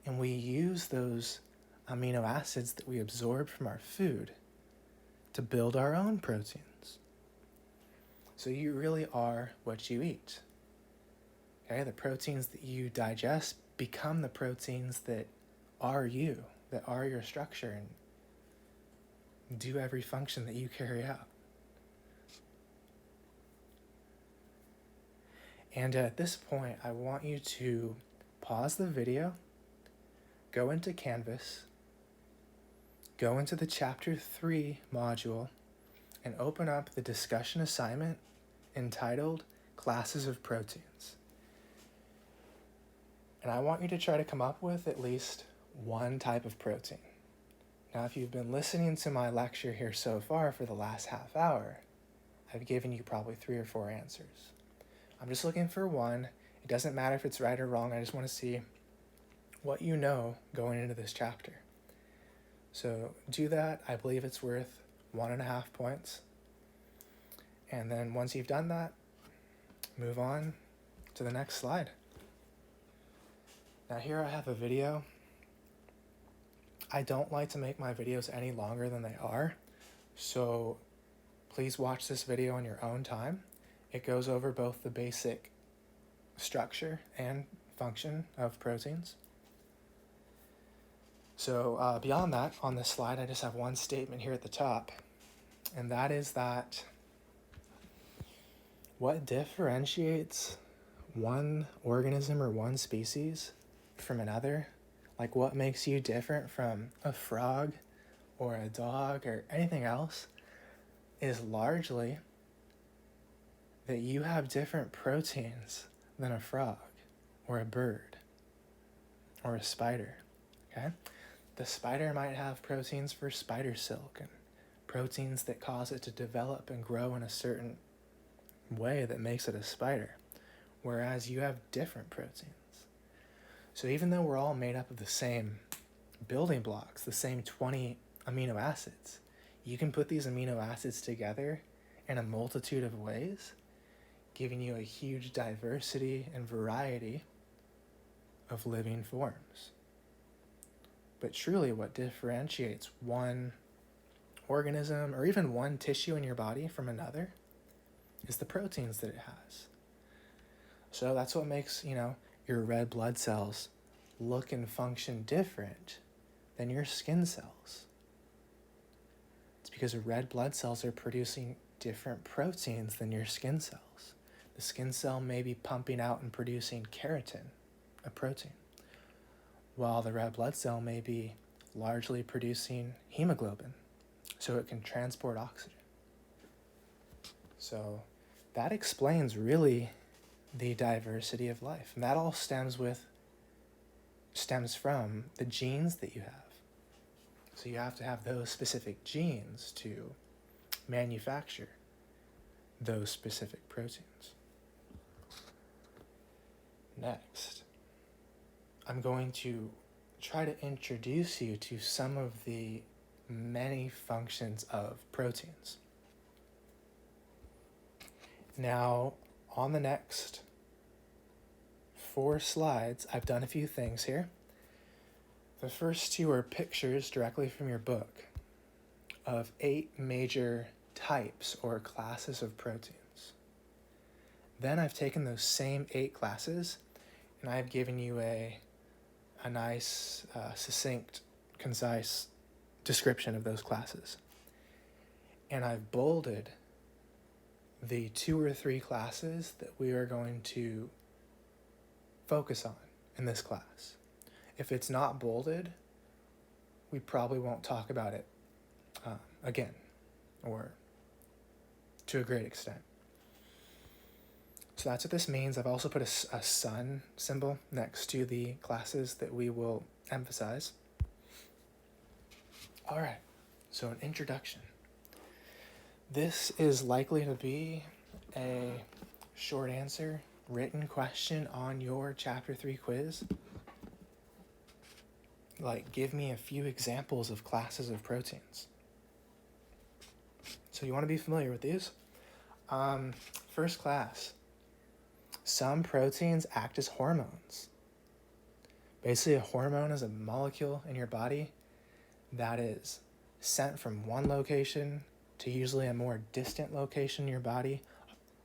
And we use those amino acids that we absorb from our food to build our own proteins. So you really are what you eat. Okay, the proteins that you digest become the proteins that are you, that are your structure and do every function that you carry out. And at this point, I want you to pause the video, go into Canvas, go into the Chapter 3 module, and open up the discussion assignment entitled Classes of Proteins. And I want you to try to come up with at least one type of protein. Now, if you've been listening to my lecture here so far for the last half hour, I've given you probably 3 or 4 answers. I'm just looking for one. It doesn't matter if it's right or wrong. I just want to see what you know going into this chapter. So do that. I believe it's worth 1.5 points. And then once you've done that, move on to the next slide. Now here I have a video. I don't like to make my videos any longer than they are, so please watch this video on your own time. It goes over both the basic structure and function of proteins. So beyond that, on this slide, I just have one statement here at the top, and that is that what differentiates one organism or one species from another, like what makes you different from a frog or a dog or anything else, is largely that you have different proteins than a frog or a bird or a spider, okay? The spider might have proteins for spider silk and proteins that cause it to develop and grow in a certain way that makes it a spider, whereas you have different proteins. So even though we're all made up of the same building blocks, the same 20 amino acids, you can put these amino acids together in a multitude of ways, giving you a huge diversity and variety of living forms. But truly, what differentiates one organism or even one tissue in your body from another is the proteins that it has. So that's what makes, your red blood cells look and function different than your skin cells. It's because red blood cells are producing different proteins than your skin cells. The skin cell may be pumping out and producing keratin, a protein, while the red blood cell may be largely producing hemoglobin, so it can transport oxygen. So that explains really the diversity of life. And that all stems from the genes that you have. So you have to have those specific genes to manufacture those specific proteins. Next, I'm going to try to introduce you to some of the many functions of proteins. Now, on the next 4 slides, I've done a few things here. The first 2 are pictures directly from your book of 8 major types or classes of proteins. Then I've taken those same 8 classes and I've given you a nice, succinct, concise description of those classes. And I've bolded the 2 or 3 classes that we are going to focus on in this class. If it's not bolded, we probably won't talk about it again, or to a great extent. So that's what this means. I've also put a sun symbol next to the classes that we will emphasize. All right, so an introduction. This is likely to be a short answer written question on your Chapter 3 quiz. Like, give me a few examples of classes of proteins. So you want to be familiar with these. First class. Some proteins act as hormones. Basically, a hormone is a molecule in your body that is sent from one location to usually a more distant location in your body,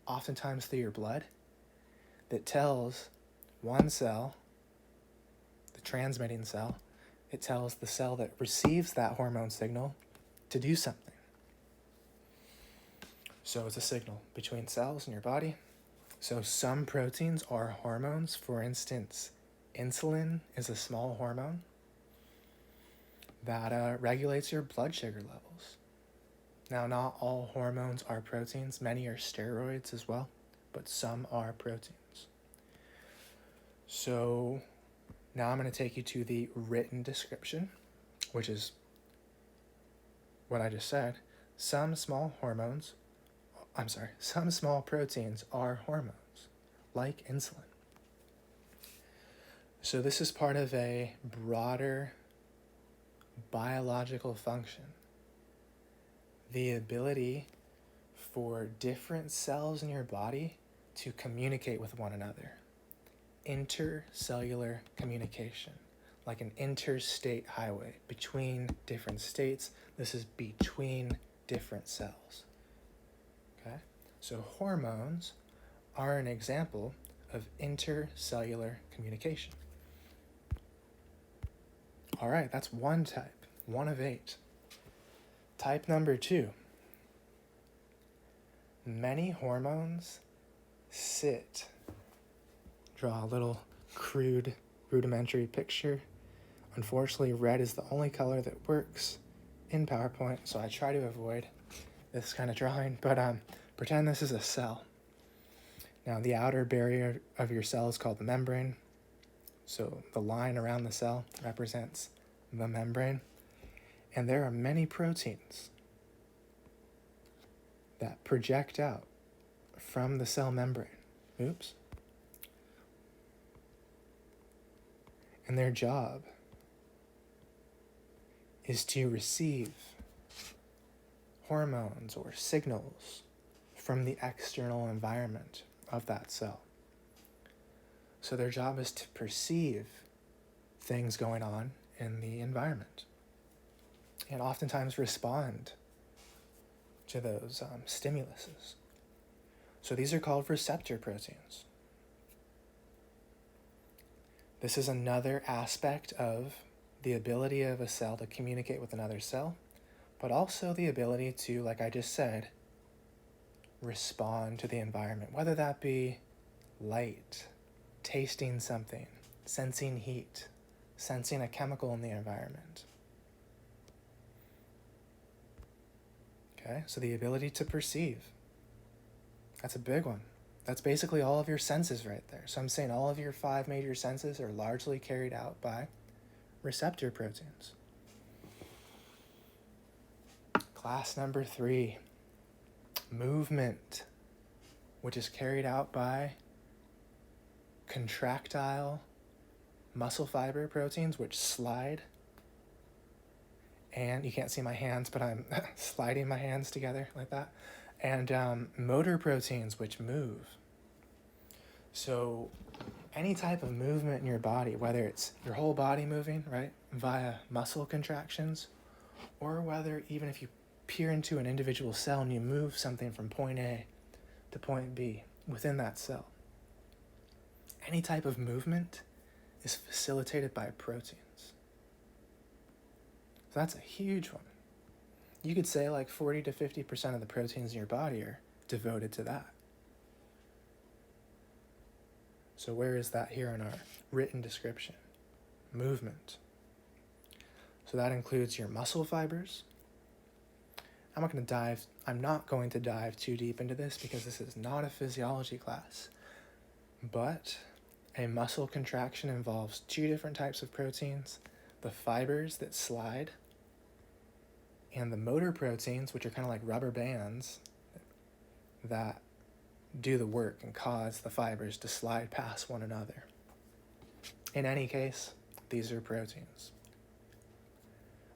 oftentimes through your blood, that tells one cell, the transmitting cell, it tells the cell that receives that hormone signal to do something. So it's a signal between cells in your body. So some proteins are hormones. For instance, insulin is a small hormone that regulates your blood sugar levels. Now, not all hormones are proteins. Many are steroids as well, but some are proteins. So now I'm going to take you to the written description, which is what I just said. Some small proteins are hormones, like insulin. So this is part of a broader biological function. The ability for different cells in your body to communicate with one another. Intercellular communication, like an interstate highway between different states. This is between different cells. Okay? So hormones are an example of intercellular communication. All right, that's one type, 1 of 8. Type number 2. Many hormones sit. Draw a little crude, rudimentary picture. Unfortunately, red is the only color that works in PowerPoint, so I try to avoid this kind of drawing, but pretend this is a cell. Now, the outer barrier of your cell is called the membrane. So the line around the cell represents the membrane. And there are many proteins that project out from the cell membrane. Oops. And their job is to receive hormones or signals from the external environment of that cell. So their job is to perceive things going on in the environment and oftentimes respond to those stimuluses. So these are called receptor proteins. This is another aspect of the ability of a cell to communicate with another cell, but also the ability to, like I just said, respond to the environment, whether that be light, tasting something, sensing heat, sensing a chemical in the environment. Okay, so the ability to perceive. That's a big one. That's basically all of your senses right there. So I'm saying all of your 5 major senses are largely carried out by receptor proteins. Class number 3, movement, which is carried out by contractile muscle fiber proteins, which slide. And you can't see my hands, but I'm sliding my hands together like that. And motor proteins, which move. So any type of movement in your body, whether it's your whole body moving, right, via muscle contractions, or whether even if you peer into an individual cell and you move something from point A to point B within that cell, any type of movement is facilitated by proteins. So that's a huge one. You could say like 40 to 50% of the proteins in your body are devoted to that. So where is that here in our written description? Movement. So that includes your muscle fibers. I'm not going to dive too deep into this because this is not a physiology class. But a muscle contraction involves 2 different types of proteins, the fibers that slide, and the motor proteins, which are kind of like rubber bands that do the work and cause the fibers to slide past one another. In any case, these are proteins.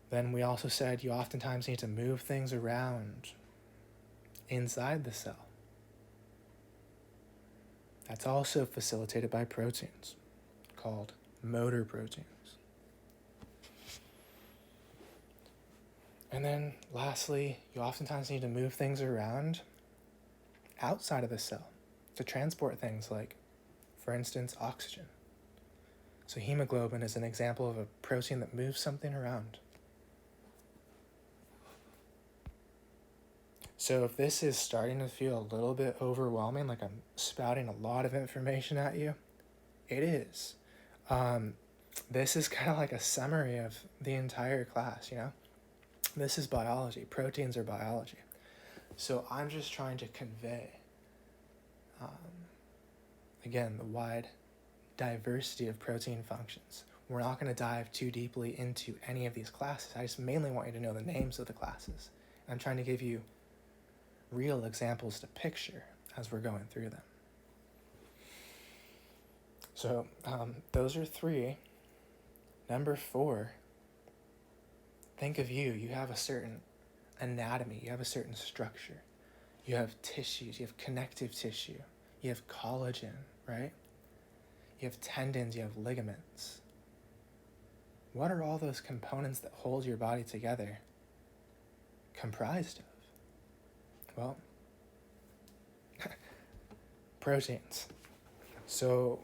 Then we also said you oftentimes need to move things around inside the cell. That's also facilitated by proteins called motor proteins. And then lastly, you oftentimes need to move things around outside of the cell to transport things like, for instance, oxygen. So hemoglobin is an example of a protein that moves something around. So if this is starting to feel a little bit overwhelming, like I'm spouting a lot of information at you, it is. This is kind of like a summary of the entire class, you know? This is biology. Proteins are biology. So I'm just trying to convey, again, the wide diversity of protein functions. We're not going to dive too deeply into any of these classes. I just mainly want you to know the names of the classes. I'm trying to give you real examples to picture as we're going through them. So those are 3. Number 4, think of you. You have a certain anatomy. You have a certain structure. You have tissues. You have connective tissue. You have collagen, right? You have tendons. You have ligaments. What are all those components that hold your body together comprised of? Well, proteins. So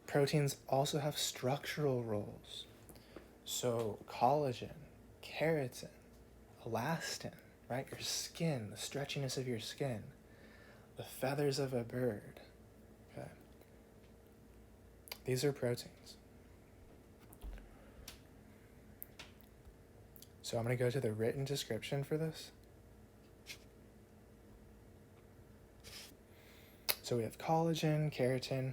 proteins also have structural roles. So collagen, keratin, elastin, right? Your skin, the stretchiness of your skin, the feathers of a bird. Okay. These are proteins. So I'm going to go to the written description for this. So we have collagen, keratin,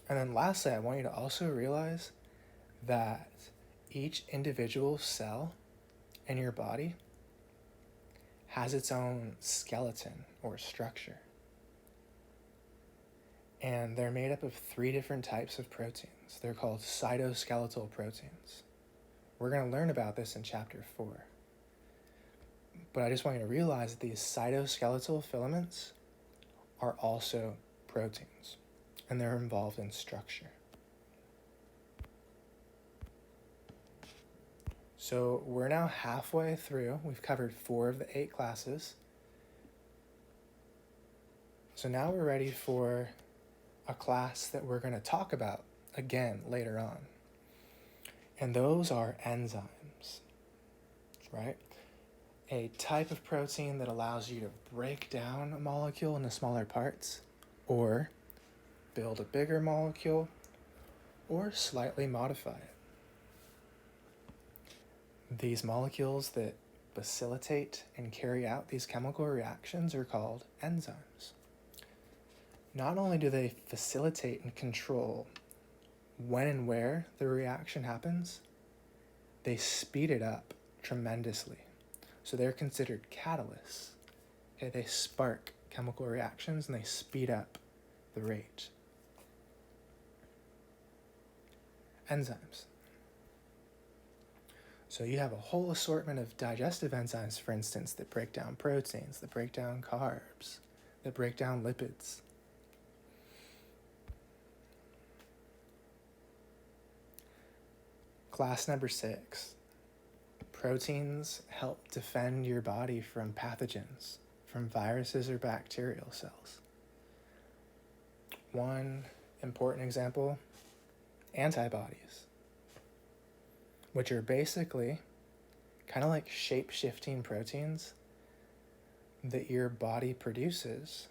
and then lastly, I want you to also realize that each individual cell in your body has its own skeleton or structure. And they're made up of 3 different types of proteins. They're called cytoskeletal proteins. We're going to learn about this in chapter 4. But I just want you to realize that these cytoskeletal filaments are also proteins, and they're involved in structure. So we're now halfway through. We've covered 4 of the 8 classes. So now we're ready for a class that we're going to talk about again later on. And those are enzymes, right? A type of protein that allows you to break down a molecule into smaller parts, or build a bigger molecule, or slightly modify it. These molecules that facilitate and carry out these chemical reactions are called enzymes. Not only do they facilitate and control when and where the reaction happens, they speed it up tremendously. So they're considered catalysts. Okay, they spark chemical reactions and they speed up the rate. Enzymes. So you have a whole assortment of digestive enzymes, for instance, that break down proteins, that break down carbs, that break down lipids. Class number 6. Proteins help defend your body from pathogens, from viruses or bacterial cells. One important example, antibodies, which are basically kind of like shape-shifting proteins that your body produces.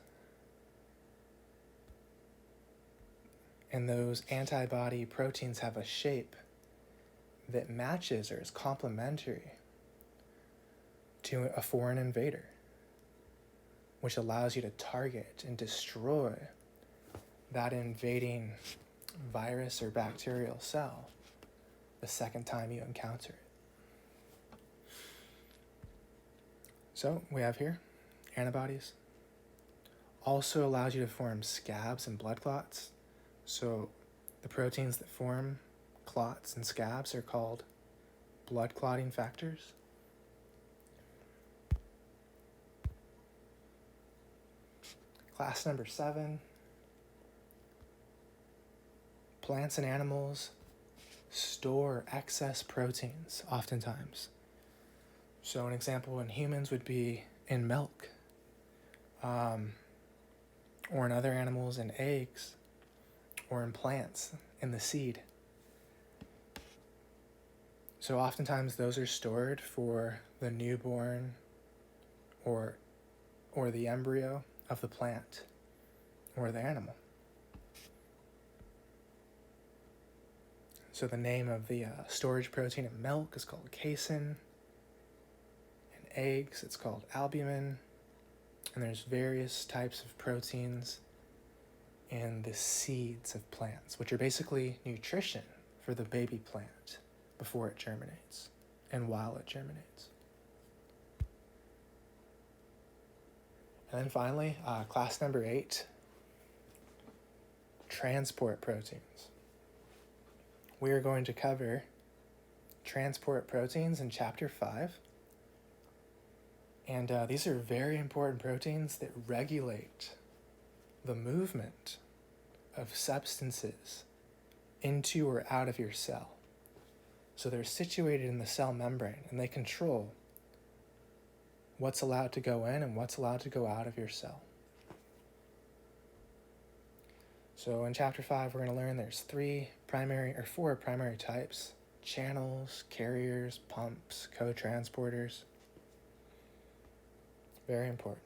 And those antibody proteins have a shape that matches or is complementary to a foreign invader, which allows you to target and destroy that invading virus or bacterial cell the second time you encounter it. So we have here antibodies. Also allows you to form scabs and blood clots. So the proteins that form clots and scabs are called blood clotting factors. Class number 7. Plants and animals store excess proteins oftentimes. So an example in humans would be in milk, or in other animals in eggs, or in plants in the seed. So oftentimes those are stored for the newborn or the embryo of the plant or the animal. So the name of the storage protein in milk is called casein. In eggs, it's called albumin. And there's various types of proteins in the seeds of plants, which are basically nutrition for the baby plant before it germinates and while it germinates. And then finally, class number 8, transport proteins. We are going to cover transport proteins in Chapter 5. And these are very important proteins that regulate the movement of substances into or out of your cell. So they're situated in the cell membrane, and they control what's allowed to go in and what's allowed to go out of your cell. So in Chapter 5, we're going to learn there's 4 primary types: channels, carriers, pumps, co-transporters. Very important.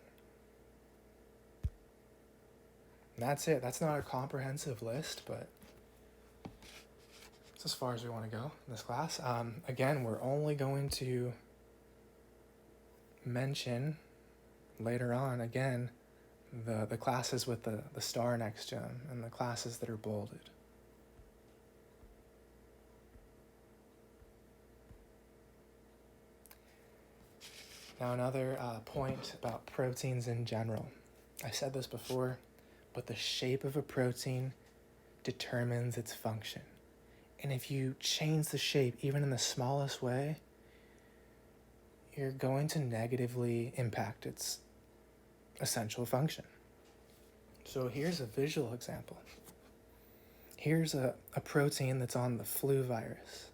And that's it. That's not a comprehensive list, but it's as far as we want to go in this class. Again, we're only going to mention later on, again, the classes with the star next to them and the classes that are bolded. Now another point about proteins in general. I said this before, but the shape of a protein determines its function. And if you change the shape, even in the smallest way, you're going to negatively impact its essential function. So here's a visual example. Here's a protein that's on the flu virus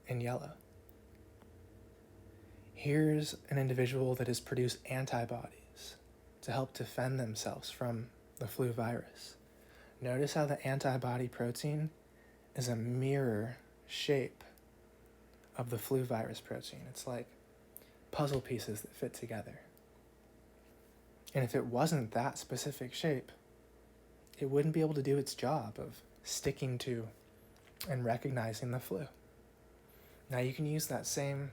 in yellow. Here's an individual that has produced antibodies to help defend themselves from the flu virus. Notice how the antibody protein is a mirror shape of the flu virus protein. It's like puzzle pieces that fit together. And if it wasn't that specific shape, it wouldn't be able to do its job of sticking to and recognizing the flu. Now you can use that same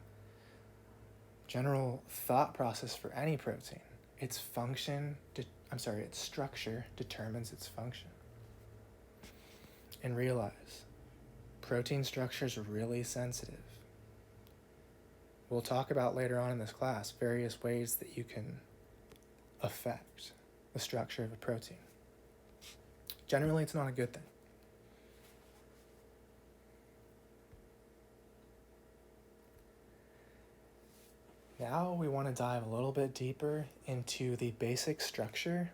general thought process for any protein. Its structure determines its function. And realize, protein structure is really sensitive. We'll talk about later on in this class various ways that you can affect the structure of a protein. Generally, it's not a good thing. Now we want to dive a little bit deeper into the basic structure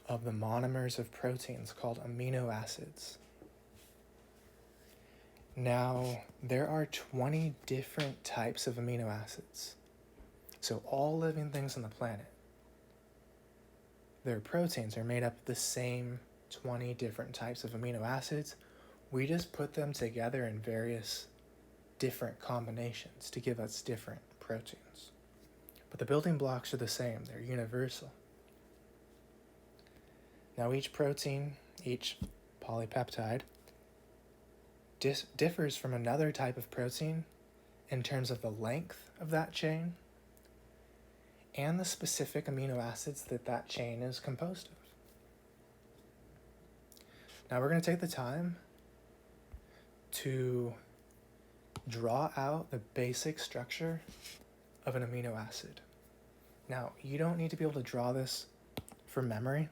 of the monomers of proteins called amino acids. Now, there are 20 different types of amino acids. So all living things on the planet, their proteins are made up of the same 20 different types of amino acids. We just put them together in various different combinations to give us different proteins. But the building blocks are the same, they're universal. Now each protein, each polypeptide, differs from another type of protein in terms of the length of that chain and the specific amino acids that chain is composed of. Now we're going to take the time to draw out the basic structure of an amino acid. Now, you don't need to be able to draw this from memory,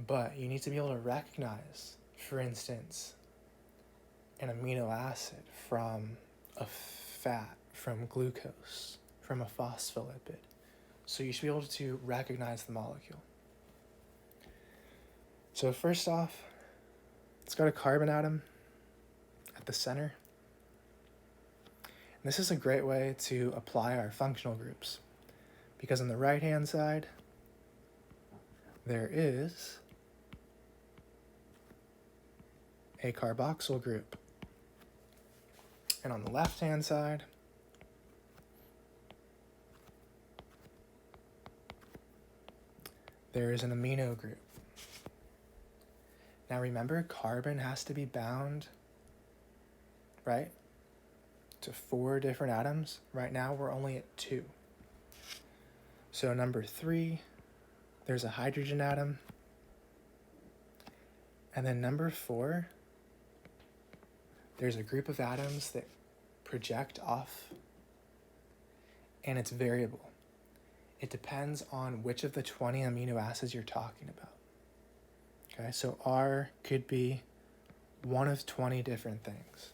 but you need to be able to recognize, for instance, an amino acid from a fat, from glucose, from a phospholipid. So you should be able to recognize the molecule. So first off, it's got a carbon atom at the center. And this is a great way to apply our functional groups, because on the right-hand side, there is a carboxyl group. And on the left-hand side, there is an amino group. Now remember, carbon has to be bound, right, to 4 different atoms. Right now, we're only at 2. So number 3, there's a hydrogen atom. And then number 4, there's a group of atoms that project off, and it's variable. It depends on which of the 20 amino acids you're talking about. Okay, so R could be one of 20 different things.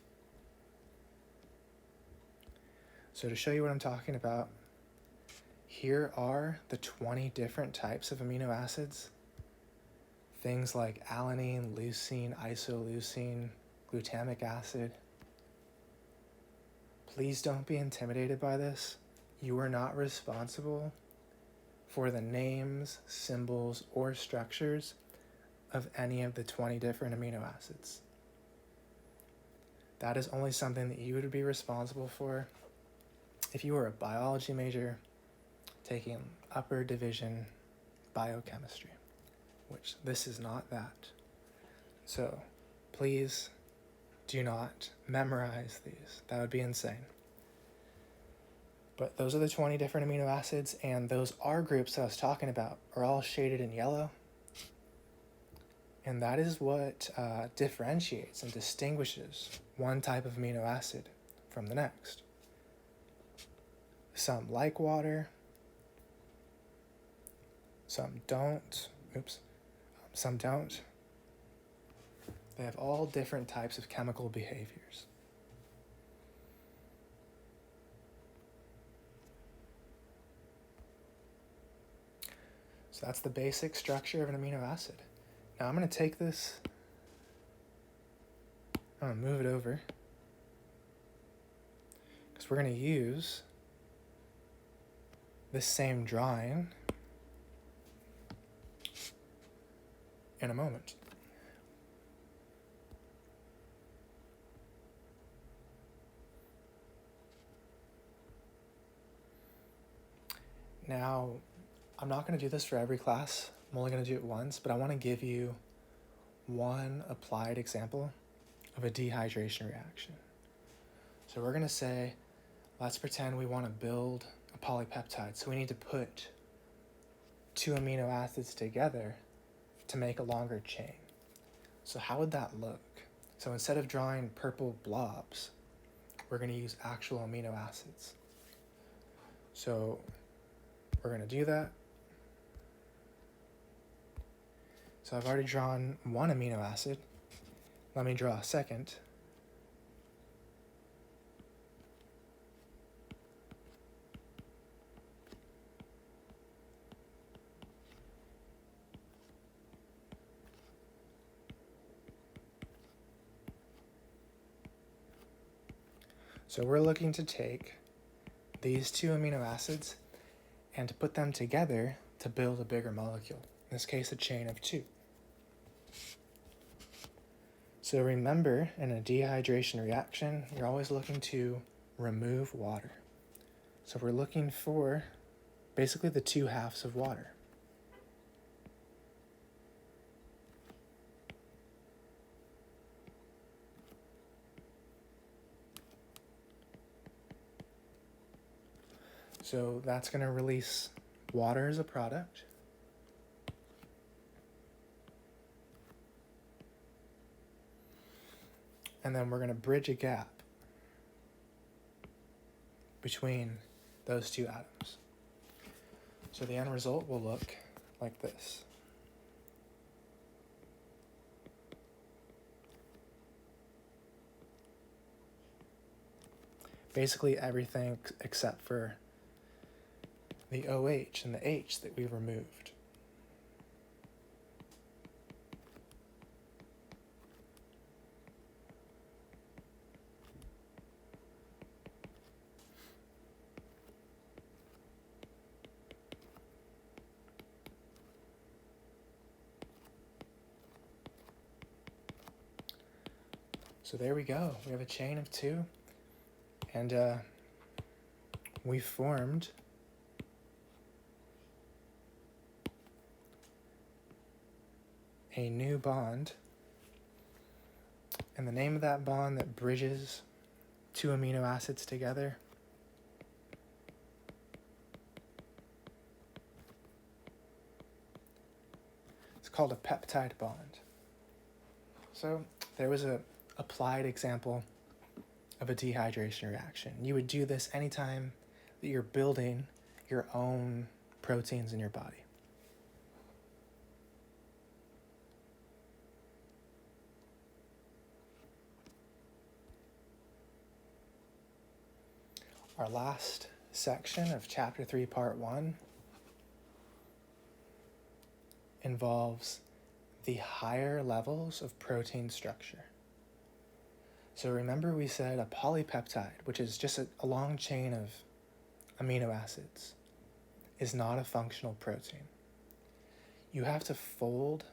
So to show you what I'm talking about, here are the 20 different types of amino acids. Things like alanine, leucine, isoleucine, glutamic acid. Please don't be intimidated by this. You are not responsible for the names, symbols, or structures of any of the 20 different amino acids. That is only something that you would be responsible for if you were a biology major taking upper division biochemistry, which this is not that. So please do not memorize these. That would be insane. But those are the 20 different amino acids, and those R groups I was talking about are all shaded in yellow. And that is what differentiates and distinguishes one type of amino acid from the next. Some like water, some don't. Some don't. They have all different types of chemical behaviors. So So that's the basic structure of an amino acid. Now I'm going to take this, I'm going to move it over, because we're going to use this same drawing in a moment. Now, I'm not going to do this for every class. I'm only going to do it once, but I want to give you one applied example of a dehydration reaction. So we're going to say, let's pretend we want to build a polypeptide. So we need to put 2 amino acids together to make a longer chain. So how would that look? So instead of drawing purple blobs, we're going to use actual amino acids. So we're going to do that. So I've already drawn one amino acid. Let me draw a second. So we're looking to take these 2 amino acids and to put them together to build a bigger molecule. In this case, a chain of 2. So remember, in a dehydration reaction, you're always looking to remove water. So we're looking for basically the 2 halves of water. So that's going to release water as a product. And then we're going to bridge a gap between those 2 atoms. So the end result will look like this. Basically everything except for the OH and the H that we removed. So there we go. We have a chain of 2, and we formed a new bond, and the name of that bond that bridges 2 amino acids together is called a peptide bond. So there was a applied example of a dehydration reaction. You would do this anytime that you're building your own proteins in your body. Our last section of Chapter 3, Part 1 involves the higher levels of protein structure. So remember we said a polypeptide, which is just a long chain of amino acids, is not a functional protein. You have to fold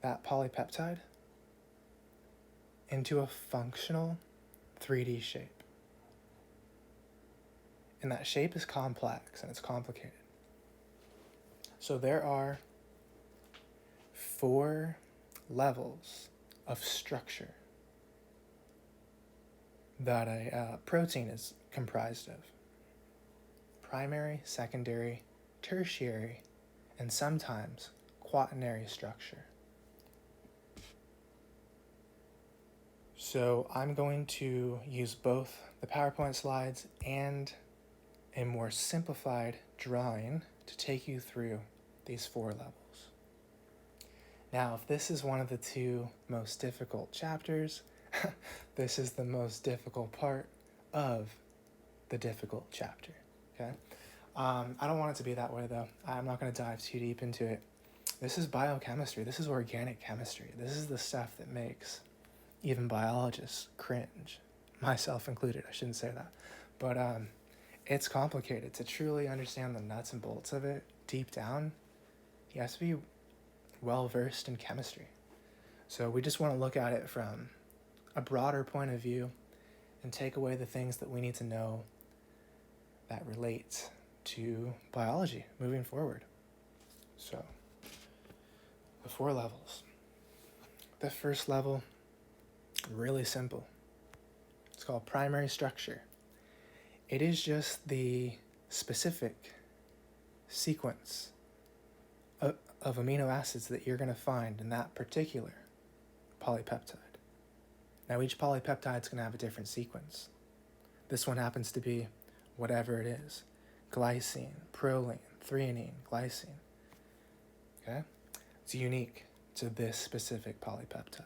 that polypeptide into a functional 3D shape. And that shape is complex and it's complicated. So there are 4 levels of structure that a protein is comprised of: primary, secondary, tertiary, and sometimes quaternary structure. So I'm going to use both the PowerPoint slides and a more simplified drawing to take you through these 4 levels. Now, if this is one of the 2 most difficult chapters, this is the most difficult part of the difficult chapter, okay? I don't want it to be that way, though. I'm not going to dive too deep into it. This is biochemistry. This is organic chemistry. This is the stuff that makes even biologists cringe, myself included. I shouldn't say that. But it's complicated. To truly understand the nuts and bolts of it deep down, you have to be well-versed in chemistry. So we just want to look at it from a broader point of view and take away the things that we need to know that relate to biology moving forward. So, the 4 levels. The first level, really simple. It's called primary structure. It is just the specific sequence of amino acids that you're going to find in that particular polypeptide. Now, each polypeptide is going to have a different sequence. This one happens to be whatever it is: glycine, proline, threonine, glycine. Okay? It's unique to this specific polypeptide.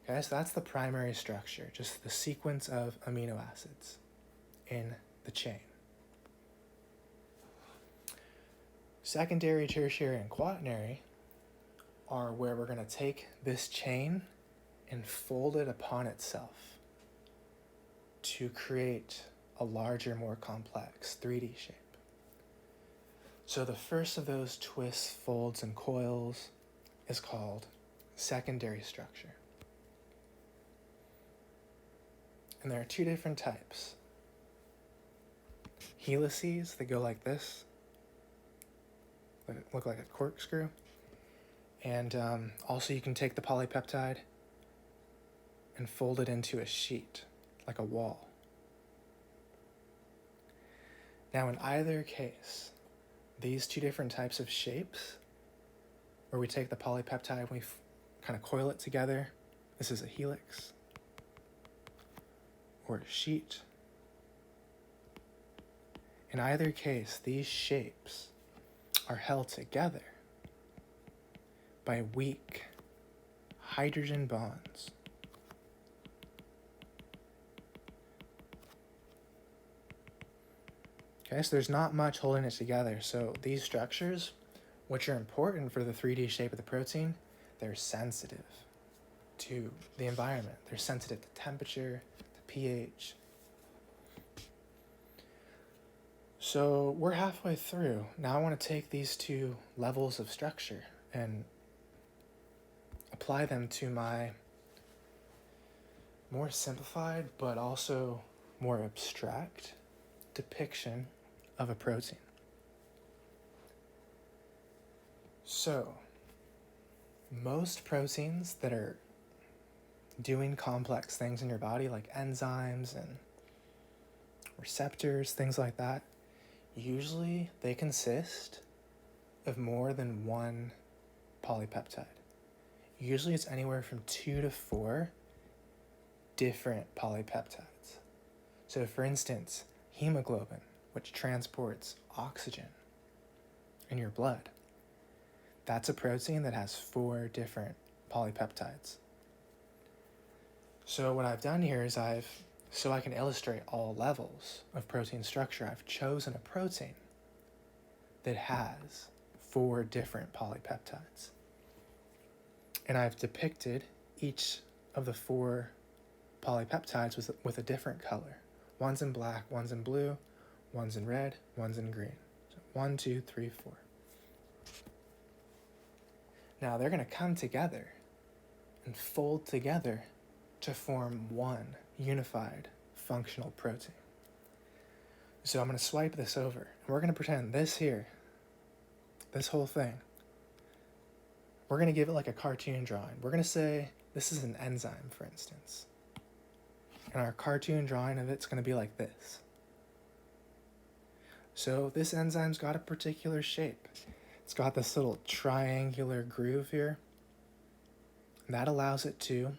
Okay, so that's the primary structure, just the sequence of amino acids in the chain. Secondary, tertiary, and quaternary are where we're going to take this chain and fold it upon itself to create a larger, more complex 3D shape. So the first of those twists, folds, and coils is called secondary structure. And there are 2 different types. Helices that go like this, that look like a corkscrew. And also you can take the polypeptide and fold it into a sheet, like a wall. Now in either case, these 2 different types of shapes, where we take the polypeptide and we kind of coil it together, this is a helix, or a sheet. In either case, these shapes are held together by weak hydrogen bonds. Okay, so there's not much holding it together. So these structures, which are important for the 3D shape of the protein, they're sensitive to the environment. They're sensitive to temperature, to pH. So we're halfway through. Now I want to take these 2 levels of structure and apply them to my more simplified but also more abstract depiction of a protein. So, most proteins that are doing complex things in your body, like enzymes and receptors, things like that, usually they consist of more than 1 polypeptide. Usually it's anywhere from 2 to 4 different polypeptides. So for instance, hemoglobin, which transports oxygen in your blood, that's a protein that has 4 different polypeptides. So what I've done here is so I can illustrate all levels of protein structure, I've chosen a protein that has 4 different polypeptides. And I've depicted each of the 4 polypeptides with a different color. One's in black, one's in blue, one's in red, one's in green. So 1, 2, 3, 4. Now they're going to come together and fold together to form one unified functional protein. So I'm going to swipe this over, and we're going to pretend this here, this whole thing, we're going to give it like a cartoon drawing. We're going to say this is an enzyme, for instance. And our cartoon drawing of it's going to be like this. So this enzyme's got a particular shape. It's got this little triangular groove here. And that allows it to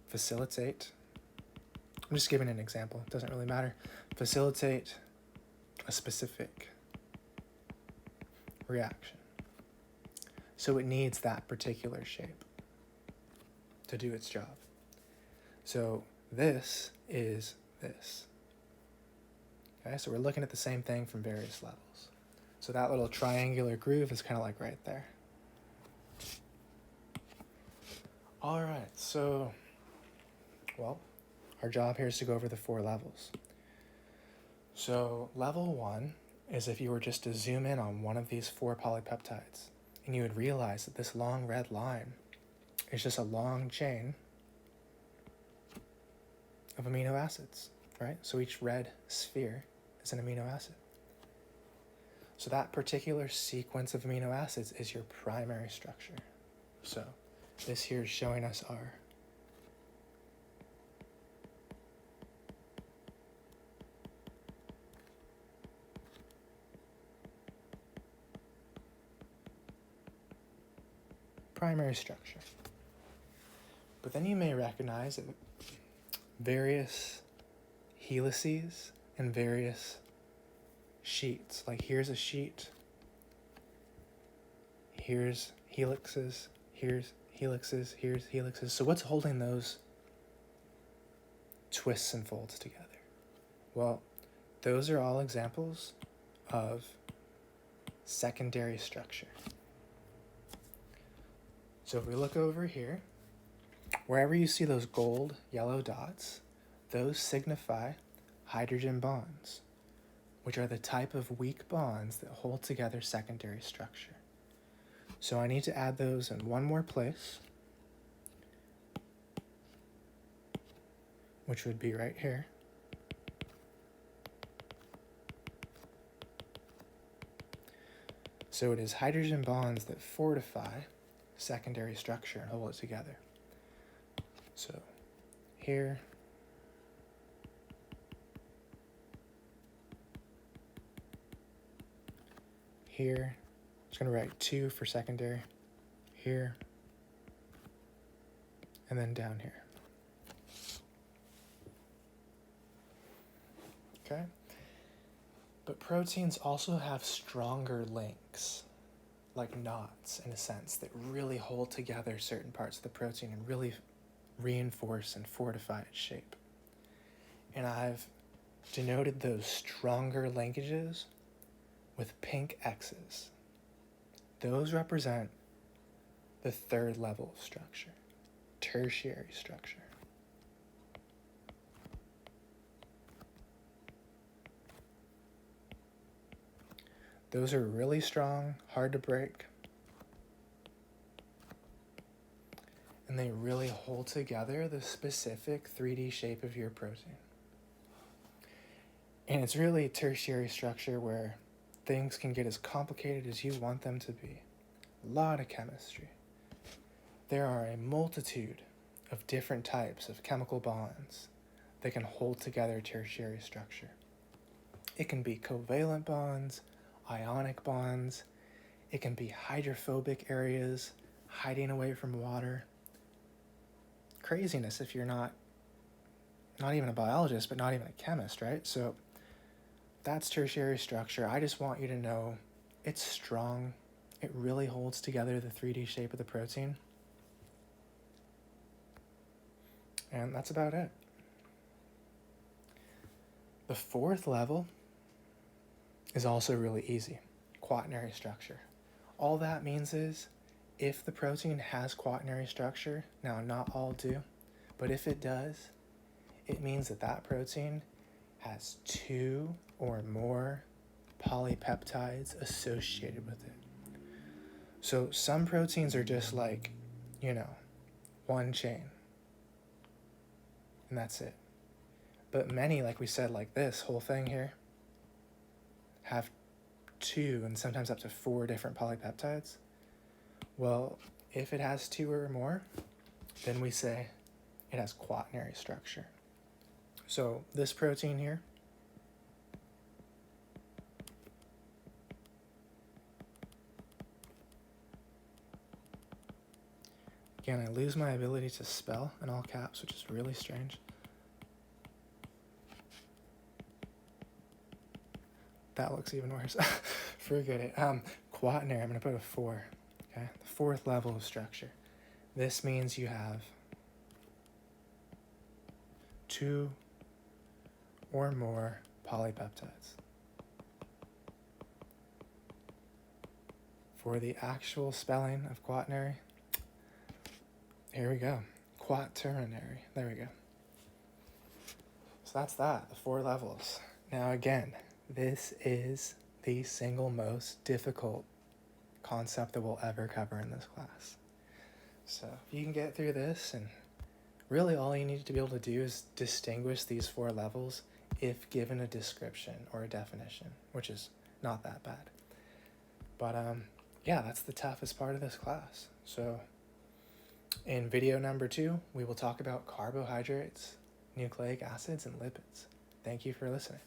facilitate, I'm just giving an example, it doesn't really matter, facilitate a specific reaction. So it needs that particular shape to do its job. So this is this. Okay, so we're looking at the same thing from various levels. So that little triangular groove is kind of like right there. All right, so, well, our job here is to go over the 4 levels. So level 1 is if you were just to zoom in on one of these 4 polypeptides, and you would realize that this long red line is just a long chain of amino acids, right? So each red sphere is an amino acid. So that particular sequence of amino acids is your primary structure. So this here is showing us our primary structure. But then you may recognize that various helices and various sheets. Like here's a sheet, here's helixes, here's helixes, here's helixes. So what's holding those twists and folds together? Well, those are all examples of secondary structure. So if we look over here, wherever you see those gold, yellow dots, those signify hydrogen bonds, which are the type of weak bonds that hold together secondary structure. So I need to add those in one more place, which would be right here. So it is hydrogen bonds that fortify secondary structure and hold it together. So here, here, I'm just going to write 2 for secondary, here, and then down here. Okay? But proteins also have stronger links, like knots in a sense, that really hold together certain parts of the protein and really reinforce and fortify its shape. And I've denoted those stronger linkages with pink X's. Those represent the 3rd level of structure, tertiary structure. Those are really strong, hard to break, and they really hold together the specific 3D shape of your protein. And it's really tertiary structure where things can get as complicated as you want them to be. A lot of chemistry. There are a multitude of different types of chemical bonds that can hold together tertiary structure. It can be covalent bonds, ionic bonds. It can be hydrophobic areas hiding away from water. Craziness if you're not even a biologist, but not even a chemist, right? So that's tertiary structure. I just want you to know it's strong. It really holds together the 3D shape of the protein. And that's about it. The 4th level is also really easy, quaternary structure. All that means is if the protein has quaternary structure, now not all do, but if it does, it means that that protein has 2 or more polypeptides associated with it. So some proteins are just like, one chain, and that's it. But many, like we said, like this whole thing here, have 2 and sometimes up to 4 different polypeptides. Well, if it has 2 or more, then we say it has quaternary structure. So this protein here, again, I lose my ability to spell in all caps, which is really strange. That looks even worse. Forget it. Quaternary, I'm going to put a 4. Okay, the 4th level of structure. This means you have 2 or more polypeptides. For the actual spelling of quaternary, here we go. Quaternary. There we go. So that's that, the 4 levels. Now again, this is the single most difficult concept that we'll ever cover in this class. So if you can get through this, and really all you need to be able to do is distinguish these 4 levels if given a description or a definition, which is not that bad. But yeah, that's the toughest part of this class. So in video number 2, we will talk about carbohydrates, nucleic acids, and lipids. Thank you for listening.